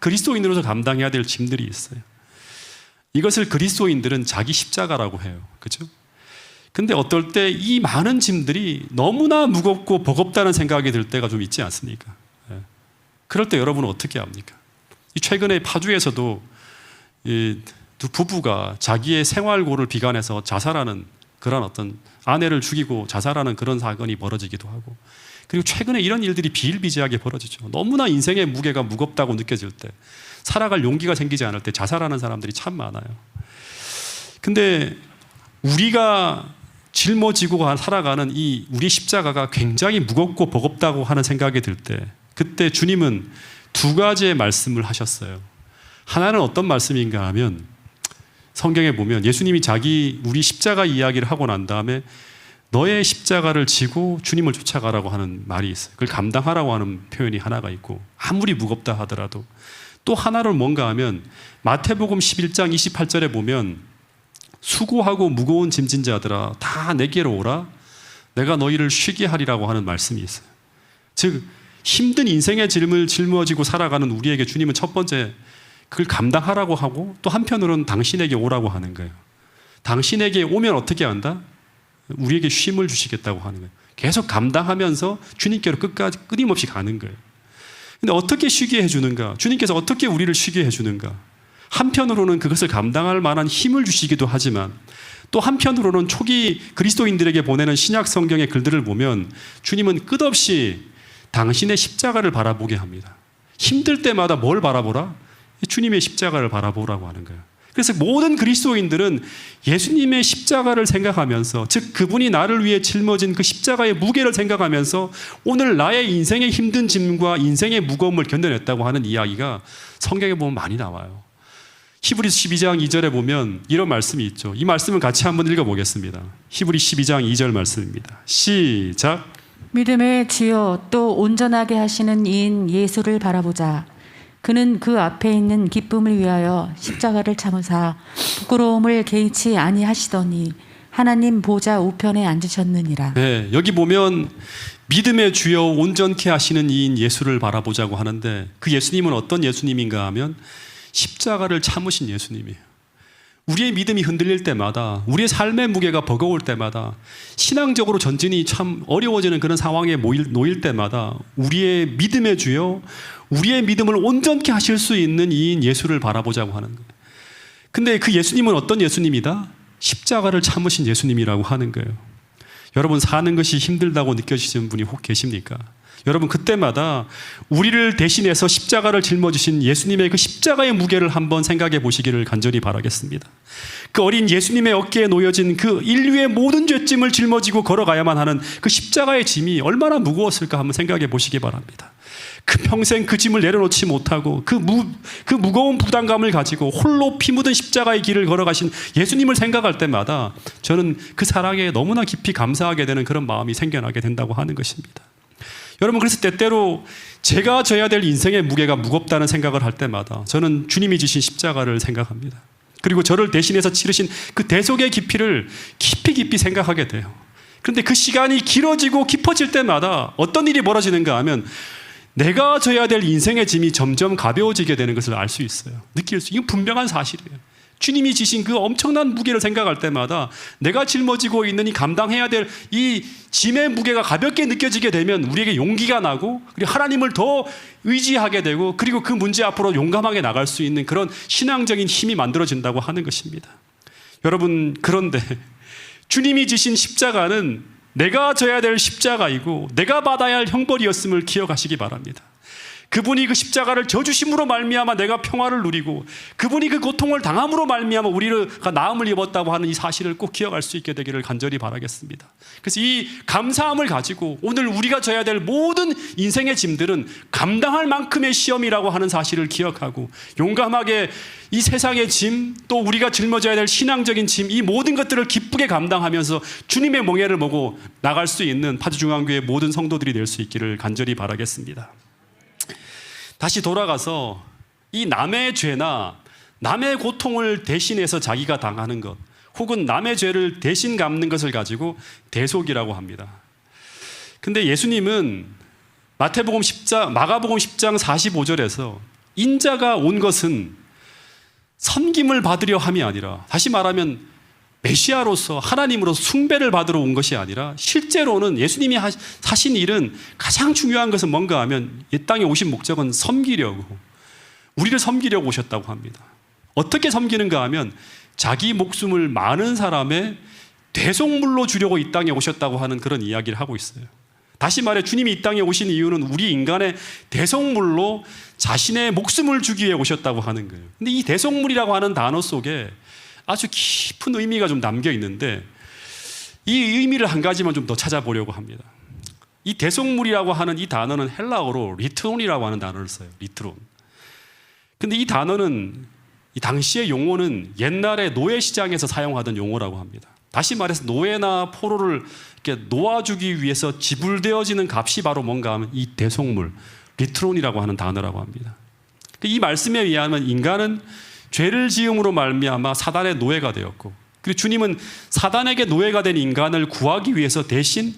그리스도인으로서 감당해야 될 짐들이 있어요. 이것을 그리스도인들은 자기 십자가라고 해요. 그렇죠? 근데 어떨 때 이 많은 짐들이 너무나 무겁고 버겁다는 생각이 들 때가 좀 있지 않습니까? 그럴 때 여러분은 어떻게 합니까? 최근에 파주에서도 두 부부가 자기의 생활고를 비관해서 자살하는 그런 어떤 아내를 죽이고 자살하는 그런 사건이 벌어지기도 하고, 그리고 최근에 이런 일들이 비일비재하게 벌어지죠. 너무나 인생의 무게가 무겁다고 느껴질 때, 살아갈 용기가 생기지 않을 때 자살하는 사람들이 참 많아요. 근데 우리가 짊어지고 살아가는 이 우리 십자가가 굉장히 무겁고 버겁다고 하는 생각이 들 때, 그때 주님은 두 가지의 말씀을 하셨어요. 하나는 어떤 말씀인가 하면, 성경에 보면 예수님이 우리 십자가 이야기를 하고 난 다음에 너의 십자가를 지고 주님을 쫓아가라고 하는 말이 있어요. 그걸 감당하라고 하는 표현이 하나가 있고, 아무리 무겁다 하더라도. 또 하나를 뭔가 하면 마태복음 11장 28절에 보면 수고하고 무거운 짐진 자들아 다 내게로 오라, 내가 너희를 쉬게 하리라고 하는 말씀이 있어요. 즉 힘든 인생의 짐을 짊어지고 살아가는 우리에게 주님은 첫 번째 그걸 감당하라고 하고, 또 한편으로는 당신에게 오라고 하는 거예요. 당신에게 오면 어떻게 한다? 우리에게 쉼을 주시겠다고 하는 거예요. 계속 감당하면서 주님께로 끝까지 끊임없이 가는 거예요. 근데 어떻게 쉬게 해주는가? 주님께서 어떻게 우리를 쉬게 해주는가? 한편으로는 그것을 감당할 만한 힘을 주시기도 하지만, 또 한편으로는 초기 그리스도인들에게 보내는 신약 성경의 글들을 보면 주님은 끝없이 당신의 십자가를 바라보게 합니다. 힘들 때마다 뭘 바라보라? 주님의 십자가를 바라보라고 하는 거예요. 그래서 모든 그리스도인들은 예수님의 십자가를 생각하면서, 즉 그분이 나를 위해 짊어진 그 십자가의 무게를 생각하면서 오늘 나의 인생의 힘든 짐과 인생의 무거움을 견뎌냈다고 하는 이야기가 성경에 보면 많이 나와요. 히브리서 12장 2절에 보면 이런 말씀이 있죠. 이 말씀을 같이 한번 읽어보겠습니다. 히브리 12장 2절 말씀입니다. 시작. 믿음의 주여 또 온전하게 하시는 이인 예수를 바라보자. 그는 그 앞에 있는 기쁨을 위하여 십자가를 참으사 부끄러움을 개의치 아니하시더니 하나님 보좌 우편에 앉으셨느니라. 네, 여기 보면 믿음의 주여 온전케 하시는 이인 예수를 바라보자고 하는데, 그 예수님은 어떤 예수님인가 하면 십자가를 참으신 예수님이에요. 우리의 믿음이 흔들릴 때마다, 우리의 삶의 무게가 버거울 때마다, 신앙적으로 전진이 참 어려워지는 그런 상황에 놓일 때마다 우리의 믿음의 주여, 우리의 믿음을 온전케 하실 수 있는 이인 예수를 바라보자고 하는 거예요. 근데 그 예수님은 어떤 예수님이다? 십자가를 참으신 예수님이라고 하는 거예요. 여러분, 사는 것이 힘들다고 느껴지시는 분이 혹 계십니까? 여러분, 그때마다 우리를 대신해서 십자가를 짊어지신 예수님의 그 십자가의 무게를 한번 생각해 보시기를 간절히 바라겠습니다. 그 어린 예수님의 어깨에 놓여진 그 인류의 모든 죄짐을 짊어지고 걸어가야만 하는 그 십자가의 짐이 얼마나 무거웠을까 한번 생각해 보시기 바랍니다. 그 평생 그 짐을 내려놓지 못하고 그 무거운 부담감을 가지고 홀로 피 묻은 십자가의 길을 걸어가신 예수님을 생각할 때마다 저는 그 사랑에 너무나 깊이 감사하게 되는 그런 마음이 생겨나게 된다고 하는 것입니다. 여러분, 그래서 때때로 제가 져야 될 인생의 무게가 무겁다는 생각을 할 때마다 저는 주님이 지신 십자가를 생각합니다. 그리고 저를 대신해서 치르신 그 대속의 깊이를 깊이 생각하게 돼요. 그런데 그 시간이 길어지고 깊어질 때마다 어떤 일이 벌어지는가 하면 내가 져야 될 인생의 짐이 점점 가벼워지게 되는 것을 알 수 있어요. 이건 분명한 사실이에요. 주님이 지신 그 엄청난 무게를 생각할 때마다 내가 짊어지고 있는 이 감당해야 될 이 짐의 무게가 가볍게 느껴지게 되면 우리에게 용기가 나고, 그리고 하나님을 더 의지하게 되고, 그리고 그 문제 앞으로 용감하게 나갈 수 있는 그런 신앙적인 힘이 만들어진다고 하는 것입니다. 여러분, 그런데 주님이 지신 십자가는 내가 져야 될 십자가이고 내가 받아야 할 형벌이었음을 기억하시기 바랍니다. 그분이 그 십자가를 져주심으로 말미암아 내가 평화를 누리고, 그분이 그 고통을 당함으로 말미암아 우리가 나음을 입었다고 하는 이 사실을 꼭 기억할 수 있게 되기를 간절히 바라겠습니다. 그래서 이 감사함을 가지고 오늘 우리가 져야 될 모든 인생의 짐들은 감당할 만큼의 시험이라고 하는 사실을 기억하고, 용감하게 이 세상의 짐, 또 우리가 짊어져야 될 신앙적인 짐, 이 모든 것들을 기쁘게 감당하면서 주님의 멍에를 보고 나갈 수 있는 파주중앙교회 모든 성도들이 될 수 있기를 간절히 바라겠습니다. 다시 돌아가서 이 남의 죄나 남의 고통을 대신해서 자기가 당하는 것, 혹은 남의 죄를 대신 갚는 것을 가지고 대속이라고 합니다. 근데 예수님은 마가복음 10장 45절에서 인자가 온 것은 섬김을 받으려 함이 아니라, 다시 말하면 메시아로서 하나님으로서 숭배를 받으러 온 것이 아니라, 실제로는 예수님이 하신 일은 가장 중요한 것은 뭔가 하면 이 땅에 오신 목적은 섬기려고, 우리를 섬기려고 오셨다고 합니다. 어떻게 섬기는가 하면 자기 목숨을 많은 사람의 대속물로 주려고 이 땅에 오셨다고 하는 그런 이야기를 하고 있어요. 다시 말해 주님이 이 땅에 오신 이유는 우리 인간의 대속물로 자신의 목숨을 주기 위해 오셨다고 하는 거예요. 근데 이 대속물이라고 하는 단어 속에 아주 깊은 의미가 좀 담겨 있는데, 이 의미를 한 가지만 좀 더 찾아보려고 합니다. 이 대속물이라고 하는 이 단어는 헬라어로 리트론이라고 하는 단어를 써요. 리트론. 근데 이 단어는, 이 당시의 용어는 옛날에 노예시장에서 사용하던 용어라고 합니다. 다시 말해서 노예나 포로를 이렇게 놓아주기 위해서 지불되어지는 값이 바로 뭔가 하면 이 대속물, 리트론이라고 하는 단어라고 합니다. 이 말씀에 의하면 인간은 죄를 지음으로 말미암아 사단의 노예가 되었고, 그리고 주님은 사단에게 노예가 된 인간을 구하기 위해서 대신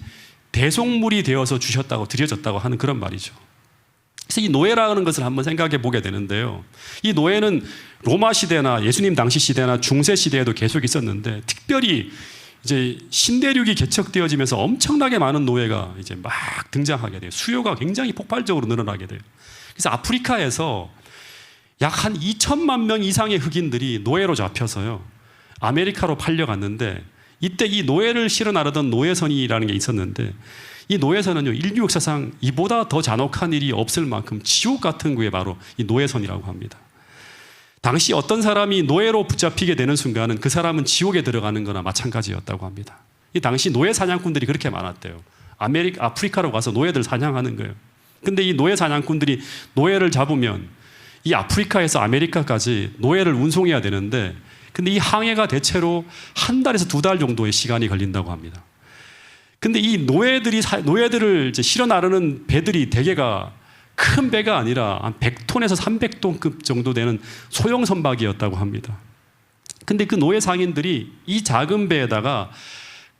대속물이 되어서 드려졌다고 하는 그런 말이죠. 그래서 이 노예라는 것을 한번 생각해 보게 되는데요. 이 노예는 로마 시대나 예수님 당시 시대나 중세 시대에도 계속 있었는데, 특별히 이제 신대륙이 개척되어지면서 엄청나게 많은 노예가 이제 막 등장하게 돼요. 수요가 굉장히 폭발적으로 늘어나게 돼요. 그래서 아프리카에서 약 한 2천만 명 이상의 흑인들이 노예로 잡혀서요, 아메리카로 팔려갔는데 이때 이 노예를 실어 나르던 노예선이라는 게 있었는데 이 노예선은요, 인류 역사상 이보다 더 잔혹한 일이 없을 만큼 지옥 같은 게 바로 이 노예선이라고 합니다. 당시 어떤 사람이 노예로 붙잡히게 되는 순간은 그 사람은 지옥에 들어가는 거나 마찬가지였다고 합니다. 이 당시 노예 사냥꾼들이 그렇게 많았대요. 아프리카로 가서 노예들 사냥하는 거예요. 근데 이 노예 사냥꾼들이 노예를 잡으면 이 아프리카에서 아메리카까지 노예를 운송해야 되는데 근데 이 항해가 대체로 1달에서 2달 정도의 시간이 걸린다고 합니다. 근데 이 노예들을 이제 실어 나르는 배들이 대개가 큰 배가 아니라 한 100톤에서 300톤급 정도 되는 소형 선박이었다고 합니다. 근데 그 노예 상인들이 이 작은 배에다가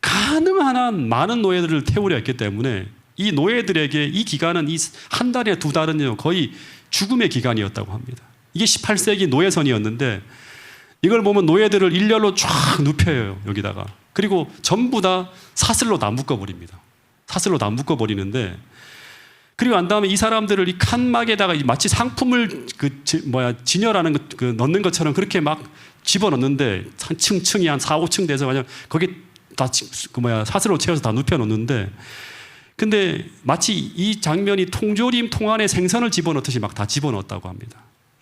가능한 한 많은 노예들을 태우려 했기 때문에 이 노예들에게 이 기간은 이 1달이나 2달은요 거의 죽음의 기간이었다고 합니다. 이게 18세기 노예선이었는데 이걸 보면 노예들을 일렬로 쫙 눕혀요, 여기다가. 그리고 전부 다 사슬로 다 묶어버립니다. 사슬로 다 묶어버리는데 그리고 난 다음에 이 사람들을 이 칸막에다가 마치 상품을 진열하는 넣는 것처럼 그렇게 막 집어넣는데 한 층층이 한 4, 5층 돼서 그냥 거기 다 사슬로 채워서 다 눕혀놓는데 근데 마치 이 장면이 통조림 통 안에 생선을 집어넣듯이 막 다 집어넣었다고 합니다.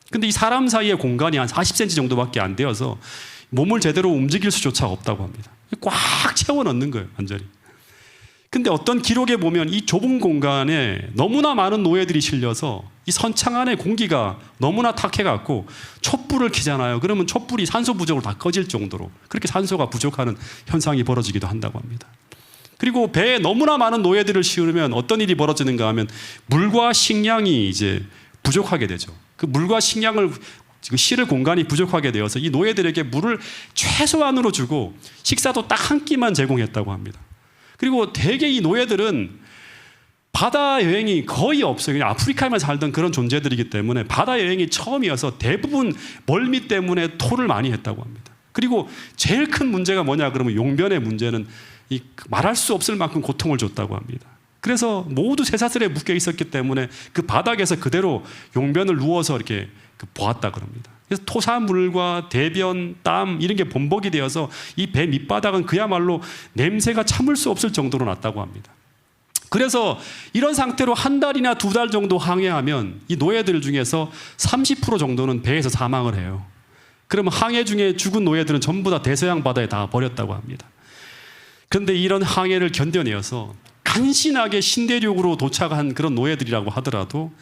근데 이 사람 사이의 공간이 한 40cm 정도밖에 안 되어서 몸을 제대로 움직일 수조차 없다고 합니다. 꽉 채워 넣는 거예요, 완전히. 근데 어떤 기록에 보면 이 좁은 공간에 너무나 많은 노예들이 실려서 이 선창 안에 공기가 너무나 탁해갖고 촛불을 켜잖아요. 그러면 촛불이 산소 부족으로 다 꺼질 정도로 그렇게 산소가 부족하는 현상이 벌어지기도 한다고 합니다. 그리고 배에 너무나 많은 노예들을 씌우면 어떤 일이 벌어지는가 하면 물과 식량이 이제 부족하게 되죠. 그 물과 식량을 실을 공간이 부족하게 되어서 이 노예들에게 물을 최소한으로 주고 식사도 딱 한 끼만 제공했다고 합니다. 그리고 대개 이 노예들은 바다 여행이 거의 없어요. 그냥 아프리카에만 살던 그런 존재들이기 때문에 바다 여행이 처음이어서 대부분 멀미 때문에 토를 많이 했다고 합니다. 그리고 제일 큰 문제가 뭐냐 그러면 용변의 문제는 말할 수 없을 만큼 고통을 줬다고 합니다. 그래서 모두 쇠사슬에 묶여 있었기 때문에 그 바닥에서 그대로 용변을 누워서 이렇게 보았다 그럽니다. 그래서 토사물과 대변, 땀 이런 게 범벅이 되어서 이 배 밑바닥은 그야말로 냄새가 참을 수 없을 정도로 났다고 합니다. 그래서 이런 상태로 1달이나 2달 정도 항해하면 이 노예들 중에서 30% 정도는 배에서 사망을 해요. 그러면 항해 중에 죽은 노예들은 전부 다 대서양 바다에 다 버렸다고 합니다. 그런데 이런 항해를 견뎌내어서 간신하게 신대륙으로 도착한 그런 노예들이라고 하더라도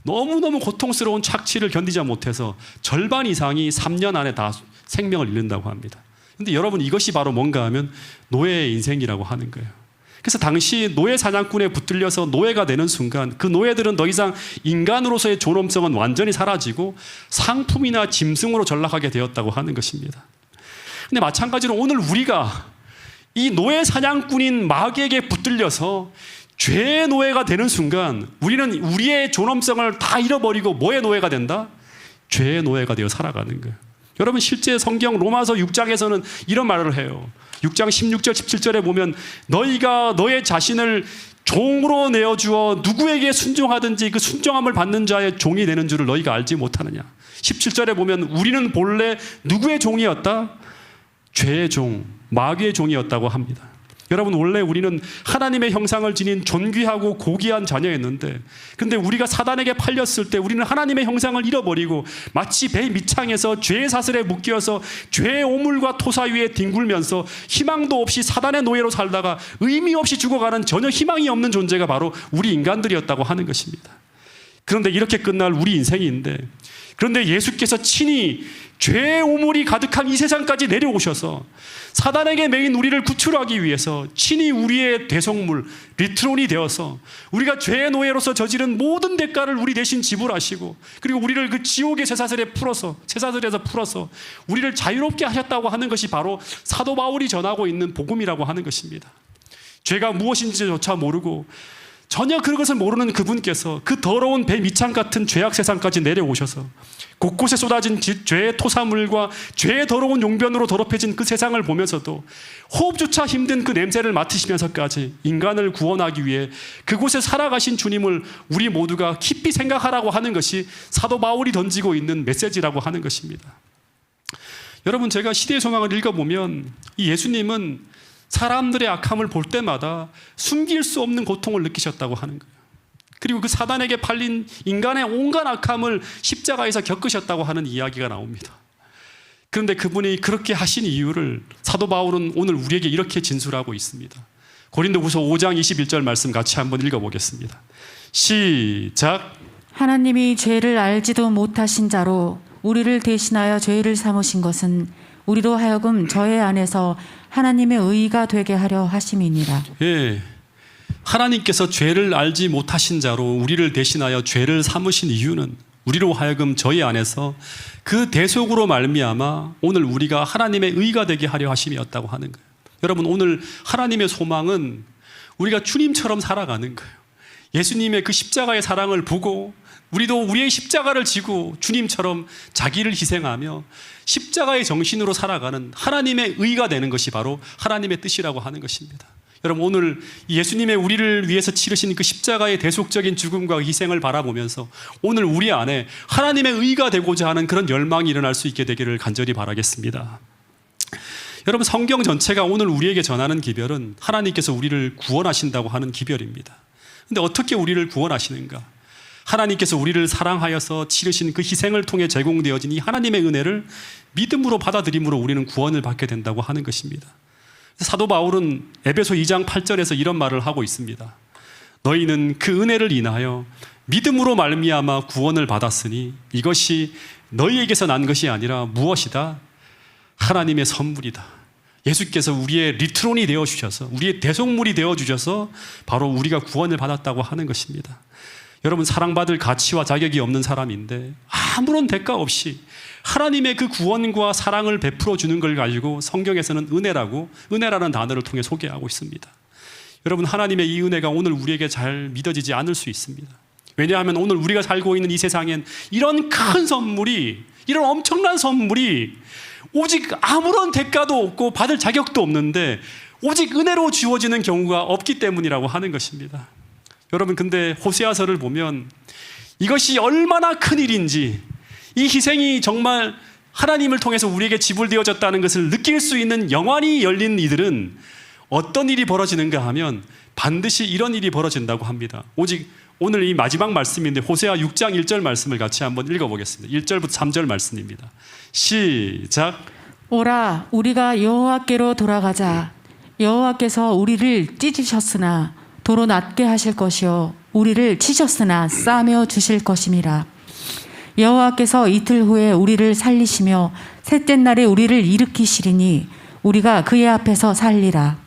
너무너무 고통스러운 착취를 견디지 못해서 절반 이상이 3년 안에 다 생명을 잃는다고 합니다. 그런데 여러분 이것이 바로 뭔가 하면 노예의 인생이라고 하는 거예요. 그래서 당시 노예 사냥꾼에 붙들려서 노예가 되는 순간 그 노예들은 더 이상 인간으로서의 존엄성은 완전히 사라지고 상품이나 짐승으로 전락하게 되었다고 하는 것입니다. 근데 마찬가지로 오늘 우리가 이 노예 사냥꾼인 마귀에게 붙들려서 죄의 노예가 되는 순간 우리는 우리의 존엄성을 다 잃어버리고 뭐의 노예가 된다? 죄의 노예가 되어 살아가는 거예요. 여러분 실제 성경 로마서 6장에서는 이런 말을 해요. 6장 16절 17절에 보면 너희가 너의 자신을 종으로 내어주어 누구에게 순종하든지 그 순종함을 받는 자의 종이 되는 줄을 너희가 알지 못하느냐. 17절에 보면 우리는 본래 누구의 종이었다? 죄의 종, 마귀의 종이었다고 합니다. 여러분 원래 우리는 하나님의 형상을 지닌 존귀하고 고귀한 자녀였는데 근데 우리가 사단에게 팔렸을 때 우리는 하나님의 형상을 잃어버리고 마치 배 밑창에서 죄의 사슬에 묶여서 죄의 오물과 토사 위에 뒹굴면서 희망도 없이 사단의 노예로 살다가 의미 없이 죽어가는 전혀 희망이 없는 존재가 바로 우리 인간들이었다고 하는 것입니다. 그런데 이렇게 끝날 우리 인생인데 그런데 예수께서 친히 죄의 오물이 가득한 이 세상까지 내려오셔서 사단에게 매인 우리를 구출하기 위해서 친히 우리의 대속물 리트론이 되어서 우리가 죄의 노예로서 저지른 모든 대가를 우리 대신 지불하시고 그리고 우리를 그 지옥의 쇠사슬에서 풀어서 우리를 자유롭게 하셨다고 하는 것이 바로 사도 바울이 전하고 있는 복음이라고 하는 것입니다. 죄가 무엇인지조차 모르고 전혀 그것을 모르는 그분께서 그 더러운 배 밑창 같은 죄악 세상까지 내려오셔서 곳곳에 쏟아진 죄의 토사물과 죄의 더러운 용변으로 더럽혀진 그 세상을 보면서도 호흡조차 힘든 그 냄새를 맡으시면서까지 인간을 구원하기 위해 그곳에 살아가신 주님을 우리 모두가 깊이 생각하라고 하는 것이 사도 바울이 던지고 있는 메시지라고 하는 것입니다. 여러분, 제가 시대의 소망을 읽어보면 이 예수님은 사람들의 악함을 볼 때마다 숨길 수 없는 고통을 느끼셨다고 하는 거예요. 그리고 그 사단에게 팔린 인간의 온갖 악함을 십자가에서 겪으셨다고 하는 이야기가 나옵니다. 그런데 그분이 그렇게 하신 이유를 사도 바울은 오늘 우리에게 이렇게 진술하고 있습니다. 고린도후서 5장 21절 말씀 같이 한번 읽어보겠습니다. 시작. 하나님이 죄를 알지도 못하신 자로 우리를 대신하여 죄를 삼으신 것은 우리로 하여금 저의 안에서 하나님의 의가 되게 하려 하심이니라. 예, 하나님께서 죄를 알지 못하신 자로 우리를 대신하여 죄를 삼으신 이유는 우리로 하여금 저희 안에서 그 대속으로 말미암아 오늘 우리가 하나님의 의가 되게 하려 하심이었다고 하는 거예요. 여러분, 오늘 하나님의 소망은 우리가 주님처럼 살아가는 거예요. 예수님의 그 십자가의 사랑을 보고 우리도 우리의 십자가를 지고 주님처럼 자기를 희생하며 십자가의 정신으로 살아가는 하나님의 의가 되는 것이 바로 하나님의 뜻이라고 하는 것입니다. 여러분, 오늘 예수님의 우리를 위해서 치르신 그 십자가의 대속적인 죽음과 희생을 바라보면서 오늘 우리 안에 하나님의 의가 되고자 하는 그런 열망이 일어날 수 있게 되기를 간절히 바라겠습니다. 여러분, 성경 전체가 오늘 우리에게 전하는 기별은 하나님께서 우리를 구원하신다고 하는 기별입니다. 그런데 어떻게 우리를 구원하시는가? 하나님께서 우리를 사랑하여서 치르신 그 희생을 통해 제공되어진 이 하나님의 은혜를 믿음으로 받아들임으로 우리는 구원을 받게 된다고 하는 것입니다. 사도 바울은 에베소 2장 8절에서 이런 말을 하고 있습니다. 너희는 그 은혜를 인하여 믿음으로 말미암아 구원을 받았으니 이것이 너희에게서 난 것이 아니라 무엇이다? 하나님의 선물이다. 예수께서 우리의 리트론이 되어주셔서 우리의 대속물이 되어주셔서 바로 우리가 구원을 받았다고 하는 것입니다. 여러분, 사랑받을 가치와 자격이 없는 사람인데 아무런 대가 없이 하나님의 그 구원과 사랑을 베풀어 주는 걸 가지고 성경에서는 은혜라는 단어를 통해 소개하고 있습니다. 여러분, 하나님의 이 은혜가 오늘 우리에게 잘 믿어지지 않을 수 있습니다. 왜냐하면 오늘 우리가 살고 있는 이 세상엔 이런 큰 선물이, 이런 엄청난 선물이 오직 아무런 대가도 없고 받을 자격도 없는데 오직 은혜로 주어지는 경우가 없기 때문이라고 하는 것입니다. 여러분, 근데 호세아서를 보면 이것이 얼마나 큰 일인지, 이 희생이 정말 하나님을 통해서 우리에게 지불되어졌다는 것을 느낄 수 있는 영안이 열린 이들은 어떤 일이 벌어지는가 하면 반드시 이런 일이 벌어진다고 합니다. 오직 오늘 이 마지막 말씀인데 호세아 6장 1절 말씀을 같이 한번 읽어보겠습니다. 1절부터 3절 말씀입니다. 시작. 오라, 우리가 여호와께로 돌아가자. 여호와께서 우리를 찢으셨으나 도로 낫게 하실 것이요 우리를 치셨으나 싸매어 주실 것임이라. 여호와께서 이틀 후에 우리를 살리시며 셋째 날에 우리를 일으키시리니 우리가 그의 앞에서 살리라.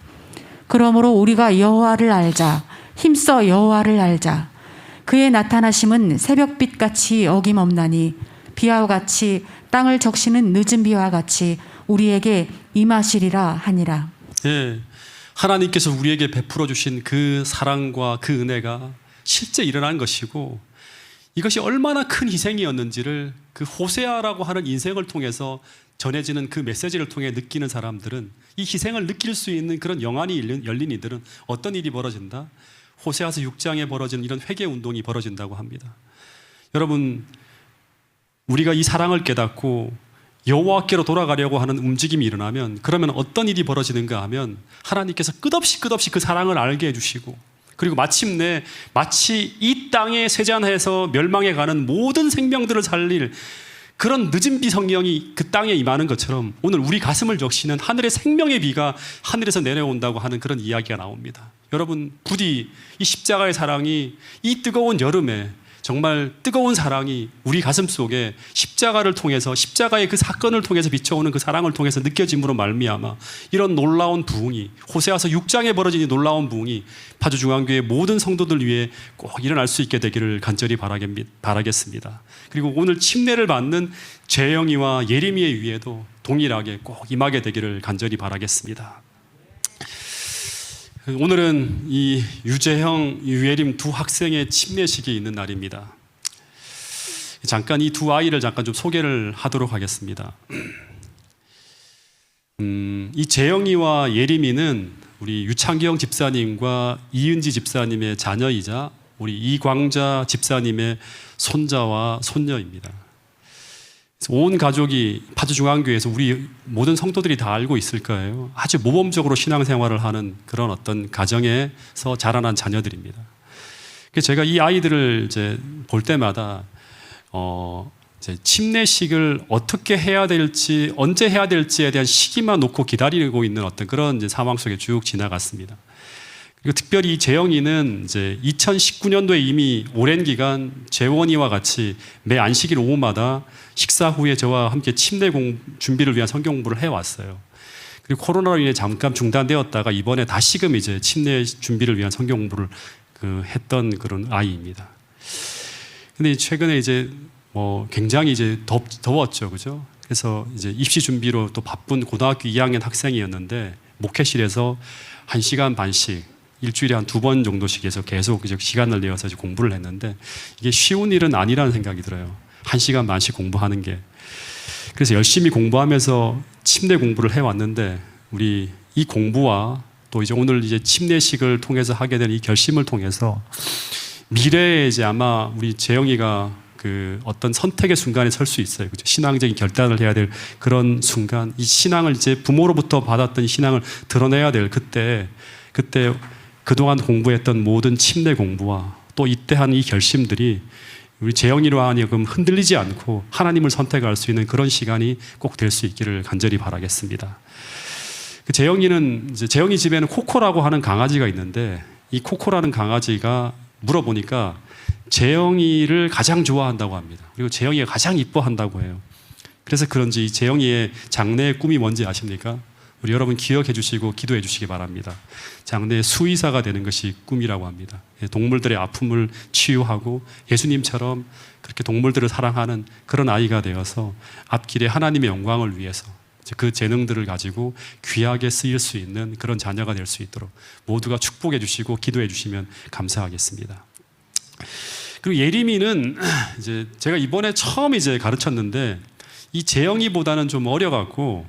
그러므로 우리가 여호와를 알자. 힘써 여호와를 알자. 그의 나타나심은 새벽빛같이 어김없나니 비와 같이 땅을 적시는 늦은 비와 같이 우리에게 임하시리라 하니라. 예, 하나님께서 우리에게 베풀어 주신 그 사랑과 그 은혜가 실제 일어난 것이고 이것이 얼마나 큰 희생이었는지를 그 호세아라고 하는 인생을 통해서 전해지는 그 메시지를 통해 느끼는 사람들은, 이 희생을 느낄 수 있는 그런 영안이 열린 이들은 어떤 일이 벌어진다? 호세아서 6장에 벌어진 이런 회개 운동이 벌어진다고 합니다. 여러분, 우리가 이 사랑을 깨닫고 여호와께로 돌아가려고 하는 움직임이 일어나면, 그러면 어떤 일이 벌어지는가 하면 하나님께서 끝없이 그 사랑을 알게 해주시고, 그리고 마침내 마치 이 땅에 세잔해서 멸망해가는 모든 생명들을 살릴 그런 늦은 비 성령이 그 땅에 임하는 것처럼 오늘 우리 가슴을 적시는 하늘의 생명의 비가 하늘에서 내려온다고 하는 그런 이야기가 나옵니다. 여러분, 부디 이 십자가의 사랑이 이 뜨거운 여름에 정말 뜨거운 사랑이 우리 가슴 속에 십자가를 통해서, 십자가의 그 사건을 통해서 비춰오는 그 사랑을 통해서 느껴짐으로 말미암아 이런 놀라운 부흥이, 호세아서 6장에 벌어진 이 놀라운 부흥이 파주중앙교회 모든 성도들 위해 꼭 일어날 수 있게 되기를 간절히 바라겠습니다. 그리고 오늘 침례를 받는 재영이와 예림이의 위에도 동일하게 꼭 임하게 되기를 간절히 바라겠습니다. 오늘은 이 유재형, 유예림 두 학생의 침례식이 있는 날입니다. 잠깐 이 두 아이를 잠깐 좀 소개를 하도록 하겠습니다. 이 재영이와 예림이는 우리 유창경 집사님과 이은지 집사님의 자녀이자 우리 이광자 집사님의 손자와 손녀입니다. 온 가족이 파주중앙교회에서 우리 모든 성도들이 다 알고 있을 거예요. 아주 모범적으로 신앙생활을 하는 그런 어떤 가정에서 자라난 자녀들입니다. 그래서 제가 이 아이들을 이제 볼 때마다 이제 침례식을 어떻게 해야 될지, 언제 해야 될지에 대한 시기만 놓고 기다리고 있는 어떤 그런 이제 상황 속에 쭉 지나갔습니다. 그리고 특별히 재영이는 이제 2019년도에 이미 오랜 기간 재원이와 같이 매 안식일 오후마다 식사 후에 저와 함께 침례 준비를 위한 성경 공부를 해왔어요. 그리고 코로나로 인해 잠깐 중단되었다가 이번에 다시금 이제 침례 준비를 위한 성경 공부를 했던 그런 아이입니다. 근데 최근에 이제 굉장히 이제 더웠죠, 그죠? 그래서 이제 입시 준비로 또 바쁜 고등학교 2학년 학생이었는데 목회실에서 1시간 반씩 일주일에 한 2번 정도씩 해서 계속 이제 시간을 내어서 이제 공부를 했는데 이게 쉬운 일은 아니라는 생각이 들어요. 1시간 반씩 공부하는 게. 그래서 열심히 공부하면서 침례 공부를 해왔는데 우리 이 공부와 또 이제 오늘 이제 침례식을 통해서 하게 된 이 결심을 통해서 미래에 이제 아마 우리 재영이가 그 어떤 선택의 순간에 설 수 있어요. 그죠? 신앙적인 결단을 해야 될 그런 순간, 이 신앙을 이제 부모로부터 받았던 신앙을 드러내야 될 그때 그동안 공부했던 모든 침례 공부와 또 이때 한 이 결심들이 우리 재영이로 하여금 흔들리지 않고 하나님을 선택할 수 있는 그런 시간이 꼭 될 수 있기를 간절히 바라겠습니다. 그 재영이는 이제 재영이 집에는 코코라고 하는 강아지가 있는데 이 코코라는 강아지가 물어보니까 재영이를 가장 좋아한다고 합니다. 그리고 재영이가 가장 이뻐한다고 해요. 그래서 그런지 이 재영이의 장래의 꿈이 뭔지 아십니까? 우리 여러분 기억해 주시고 기도해 주시기 바랍니다. 장래의 수의사가 되는 것이 꿈이라고 합니다. 동물들의 아픔을 치유하고 예수님처럼 그렇게 동물들을 사랑하는 그런 아이가 되어서 앞길에 하나님의 영광을 위해서 그 재능들을 가지고 귀하게 쓰일 수 있는 그런 자녀가 될 수 있도록 모두가 축복해 주시고 기도해 주시면 감사하겠습니다. 그리고 예림이는 이제 제가 이번에 처음 이제 가르쳤는데 이 재영이보다는 좀 어려갖고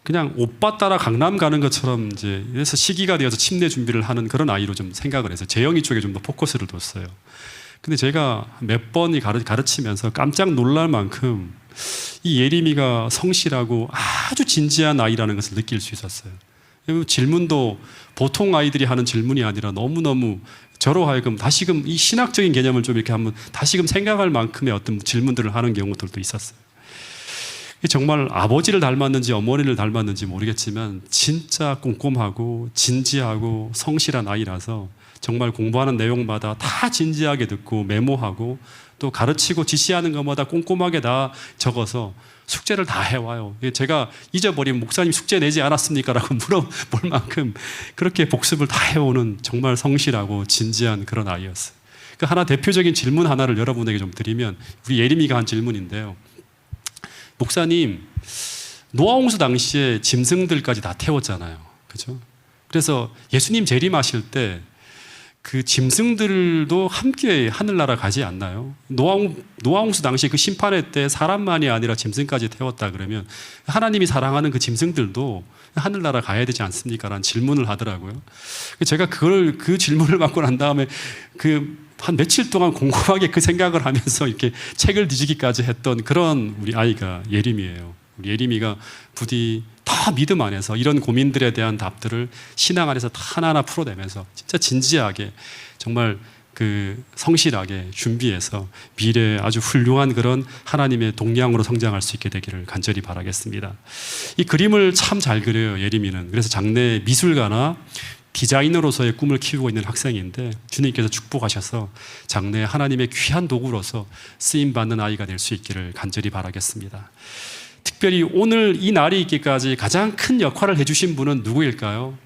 그냥 오빠 따라 강남 가는 것처럼 이제 그래서 시기가 되어서 침례 준비를 하는 그런 아이로 좀 생각을 해서 재영이 쪽에 좀 더 포커스를 뒀어요. 근데 제가 몇 번이 가르치면서 깜짝 놀랄 만큼 이 예림이가 성실하고 아주 진지한 아이라는 것을 느낄 수 있었어요. 질문도 보통 아이들이 하는 질문이 아니라 너무너무 저로 하여금 다시금 이 신학적인 개념을 좀 이렇게 한번 다시금 생각할 만큼의 어떤 질문들을 하는 경우들도 있었어요. 정말 아버지를 닮았는지 어머니를 닮았는지 모르겠지만 진짜 꼼꼼하고 진지하고 성실한 아이라서 정말 공부하는 내용마다 다 진지하게 듣고 메모하고 또 가르치고 지시하는 것마다 꼼꼼하게 다 적어서 숙제를 다 해와요. 제가 잊어버리면 목사님 숙제 내지 않았습니까? 라고 물어볼 만큼 그렇게 복습을 다 해오는 정말 성실하고 진지한 그런 아이였어요. 그 하나 대표적인 질문 하나를 여러분에게 좀 드리면 우리 예림이가 한 질문인데요. 목사님, 노아홍수 당시에 짐승들까지 다 태웠잖아요. 그죠? 그래서 예수님 재림하실 때 그 짐승들도 함께 하늘나라 가지 않나요? 노아홍수 당시 그 심판회 때 사람만이 아니라 짐승까지 태웠다 그러면 하나님이 사랑하는 그 짐승들도 하늘나라 가야 되지 않습니까? 라는 질문을 하더라고요. 제가 그 질문을 받고 난 다음에 한 며칠 동안 곰곰하게 그 생각을 하면서 이렇게 책을 뒤지기까지 했던 그런 우리 아이가 예림이에요. 우리 예림이가 부디 다 믿음 안에서 이런 고민들에 대한 답들을 신앙 안에서 다 하나하나 풀어내면서 진짜 진지하게 정말 그 성실하게 준비해서 미래에 아주 훌륭한 그런 하나님의 동량으로 성장할 수 있게 되기를 간절히 바라겠습니다. 이 그림을 참 잘 그려요, 예림이는. 그래서 장래 미술가나 디자이너로서의 꿈을 키우고 있는 학생인데 주님께서 축복하셔서 장래에 하나님의 귀한 도구로서 쓰임받는 아이가 될 수 있기를 간절히 바라겠습니다. 특별히 오늘 이 날이 있기까지 가장 큰 역할을 해주신 분은 누구일까요?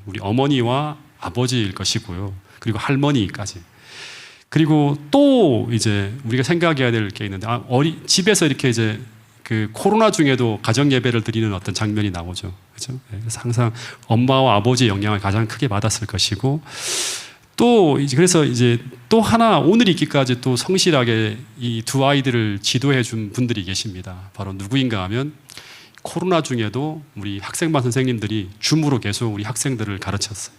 우리 어머니와 아버지일 것이고요. 그리고 할머니까지. 그리고 또 이제 우리가 생각해야 될 게 있는데 집에서 이렇게 이제 그 코로나 중에도 가정 예배를 드리는 어떤 장면이 나오죠. 그렇죠? 그래서 항상 엄마와 아버지의 영향을 가장 크게 받았을 것이고 또 그래서 이제 또 하나 오늘 있기까지 또 성실하게 이 두 아이들을 지도해 준 분들이 계십니다. 바로 누구인가 하면 코로나 중에도 우리 학생반 선생님들이 줌으로 계속 우리 학생들을 가르쳤어요.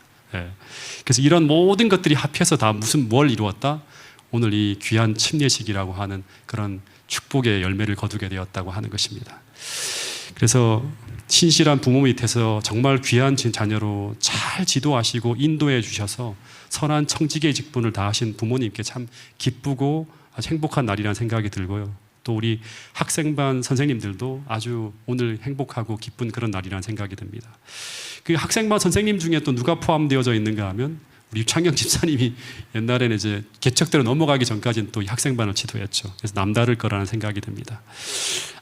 그래서 이런 모든 것들이 합해서 다 뭘 이루었다? 오늘 이 귀한 침례식이라고 하는 그런 축복의 열매를 거두게 되었다고 하는 것입니다. 그래서 신실한 부모 밑에서 정말 귀한 자녀로 잘 지도하시고 인도해 주셔서 선한 청지기의 직분을 다하신 부모님께 참 기쁘고 아주 행복한 날이라는 생각이 들고요. 또 우리 학생반 선생님들도 아주 오늘 행복하고 기쁜 그런 날이라는 생각이 듭니다. 그 학생반 선생님 중에 또 누가 포함되어져 있는가 하면 우리 유창경 집사님이 옛날에는 이제 개척대로 넘어가기 전까지는 또 이 학생반을 지도했죠. 그래서 남다를 거라는 생각이 듭니다.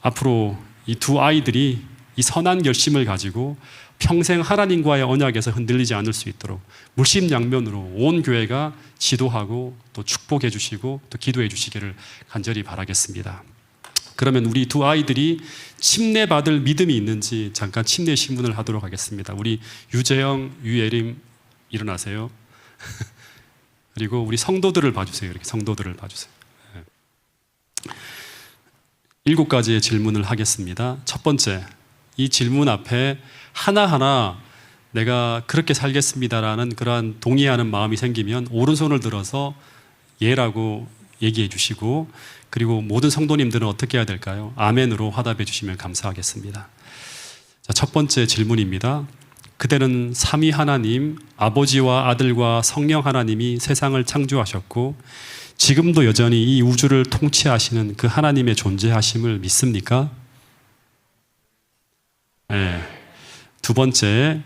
앞으로 이 두 아이들이 이 선한 결심을 가지고 평생 하나님과의 언약에서 흔들리지 않을 수 있도록 물심양면으로 온 교회가 지도하고 또 축복해 주시고 또 기도해 주시기를 간절히 바라겠습니다. 그러면 우리 두 아이들이 침례받을 믿음이 있는지 잠깐 침례 신문을 하도록 하겠습니다. 우리 유재영, 유예림 일어나세요. 그리고 우리 성도들을 봐주세요. 이렇게 성도들을 봐주세요. 7가지의 질문을 하겠습니다. 첫 번째, 이 질문 앞에 하나하나 내가 그렇게 살겠습니다라는 그러한 동의하는 마음이 생기면 오른손을 들어서 예라고 얘기해 주시고, 그리고 모든 성도님들은 어떻게 해야 될까요? 아멘으로 화답해 주시면 감사하겠습니다. 자, 첫 번째 질문입니다. 그대는 삼위 하나님, 아버지와 아들과 성령 하나님이 세상을 창조하셨고 지금도 여전히 이 우주를 통치하시는 그 하나님의 존재하심을 믿습니까? 네. 두 번째,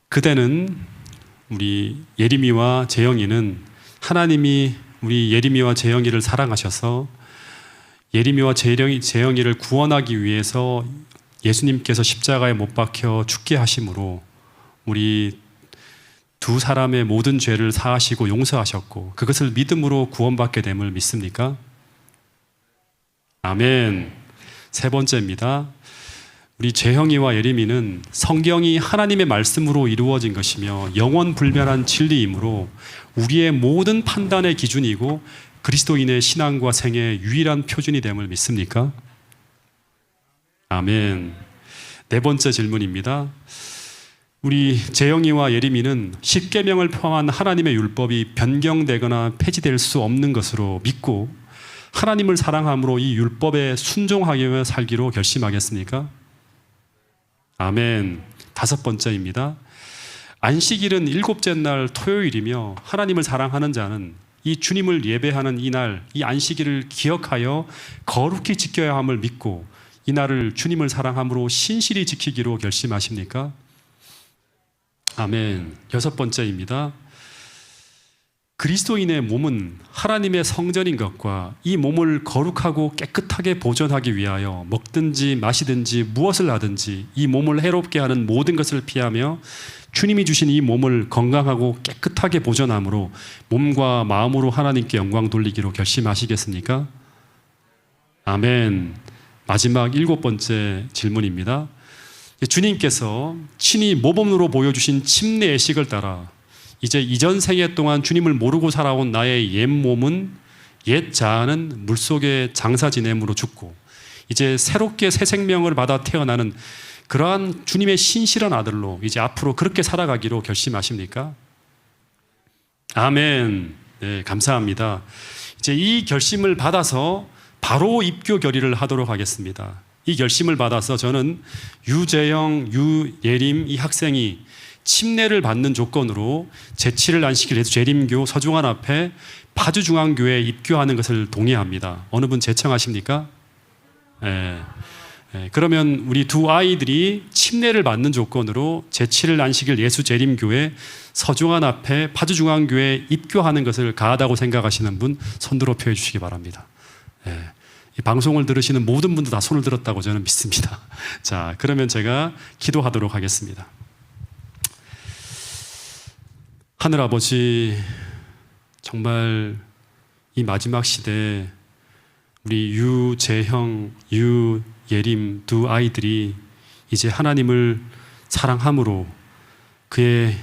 그대는 우리 예림이와 재영이는 하나님이 우리 예림이와 재영이를 사랑하셔서 예림이와 재영이를 구원하기 위해서 예수님께서 십자가에 못 박혀 죽게 하심으로 우리 두 사람의 모든 죄를 사하시고 용서하셨고 그것을 믿음으로 구원받게 됨을 믿습니까? 아멘. 세 번째입니다. 우리 재형이와 예림이는 성경이 하나님의 말씀으로 이루어진 것이며 영원 불변한 진리이므로 우리의 모든 판단의 기준이고 그리스도인의 신앙과 생애의 유일한 표준이 됨을 믿습니까? 아멘. 네 번째 질문입니다. 우리 재영이와 예림이는 십계명을 포함한 하나님의 율법이 변경되거나 폐지될 수 없는 것으로 믿고 하나님을 사랑함으로 이 율법에 순종하며 살기로 결심하겠습니까? 아멘. 다섯 번째입니다. 안식일은 7째 날 토요일이며 하나님을 사랑하는 자는 이 주님을 예배하는 이날, 이 안식일을 기억하여 거룩히 지켜야 함을 믿고 이 날을 주님을 사랑함으로 신실히 지키기로 결심하십니까? 아멘. 여섯 번째입니다. 그리스도인의 몸은 하나님의 성전인 것과 이 몸을 거룩하고 깨끗하게 보존하기 위하여 먹든지 마시든지 무엇을 하든지 이 몸을 해롭게 하는 모든 것을 피하며 주님이 주신 이 몸을 건강하고 깨끗하게 보존함으로 몸과 마음으로 하나님께 영광 돌리기로 결심하시겠습니까? 아멘. 마지막 7번째 질문입니다. 주님께서 친히 모범으로 보여주신 침례 예식을 따라 이제 이전 생애 동안 주님을 모르고 살아온 나의 옛 몸은 옛 자아는 물속에 장사 지냄으로 죽고 이제 새롭게 새 생명을 받아 태어나는 그러한 주님의 신실한 아들로 이제 앞으로 그렇게 살아가기로 결심하십니까? 아멘. 네, 감사합니다. 이제 이 결심을 받아서 바로 입교 결의를 하도록 하겠습니다. 이 결심을 받아서 저는 유재영, 유예림 이 학생이 침례를 받는 조건으로 제7일 안식일 예수재림교 서중환 앞에 파주중앙교회에 입교하는 것을 동의합니다. 어느 분 제청하십니까? 네. 그러면 우리 두 아이들이 침례를 받는 조건으로 제7일 안식일 예수재림교회 서중환 앞에 파주중앙교회에 입교하는 것을 가하다고 생각하시는 분 손들어 표해 주시기 바랍니다. 이 방송을 들으시는 모든 분들 다 손을 들었다고 저는 믿습니다. 자, 그러면 제가 기도하도록 하겠습니다. 하늘아버지, 정말 이 마지막 시대에 우리 유재형, 유예림 두 아이들이 이제 하나님을 사랑함으로 그의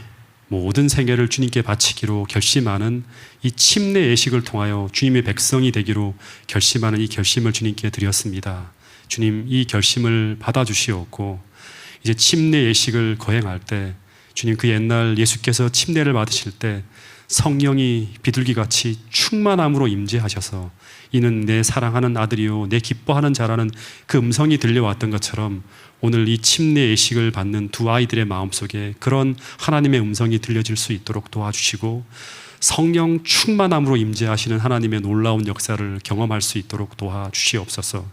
모든 생애를 주님께 바치기로 결심하는 이 침례 예식을 통하여 주님의 백성이 되기로 결심하는 이 결심을 주님께 드렸습니다. 주님, 이 결심을 받아주시옵고 이제 침례 예식을 거행할 때 주님, 그 옛날 예수께서 침례를 받으실 때 성령이 비둘기같이 충만함으로 임재하셔서 이는 내 사랑하는 아들이요 내 기뻐하는 자라는 그 음성이 들려왔던 것처럼 오늘 이 침례 예식을 받는 두 아이들의 마음속에 그런 하나님의 음성이 들려질 수 있도록 도와주시고 성령 충만함으로 임재하시는 하나님의 놀라운 역사를 경험할 수 있도록 도와주시옵소서.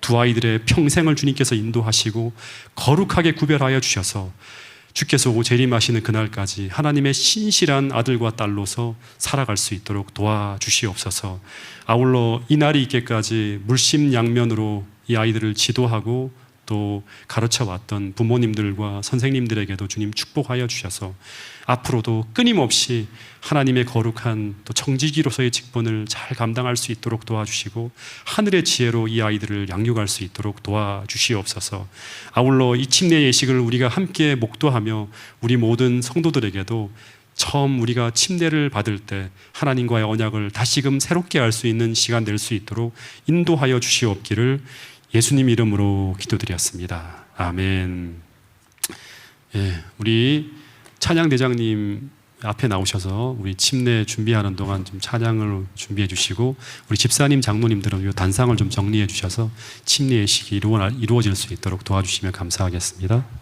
두 아이들의 평생을 주님께서 인도하시고 거룩하게 구별하여 주셔서 주께서 재림하시는 그날까지 하나님의 신실한 아들과 딸로서 살아갈 수 있도록 도와주시옵소서. 아울러 이 날이 있기까지 물심양면으로 이 아이들을 지도하고 또 가르쳐왔던 부모님들과 선생님들에게도 주님 축복하여 주셔서 앞으로도 끊임없이 하나님의 거룩한 또 청지기로서의 직분을 잘 감당할 수 있도록 도와주시고 하늘의 지혜로 이 아이들을 양육할 수 있도록 도와주시옵소서. 아울러 이 침례 예식을 우리가 함께 목도하며 우리 모든 성도들에게도 처음 우리가 침례를 받을 때 하나님과의 언약을 다시금 새롭게 알 수 있는 시간 될 수 있도록 인도하여 주시옵기를 예수님 이름으로 기도드렸습니다. 아멘. 예, 우리 찬양대장님 앞에 나오셔서 우리 침례 준비하는 동안 좀 찬양을 준비해 주시고 우리 집사님, 장로님들은 이 단상을 좀 정리해 주셔서 침례 예식이 이루어질 수 있도록 도와주시면 감사하겠습니다.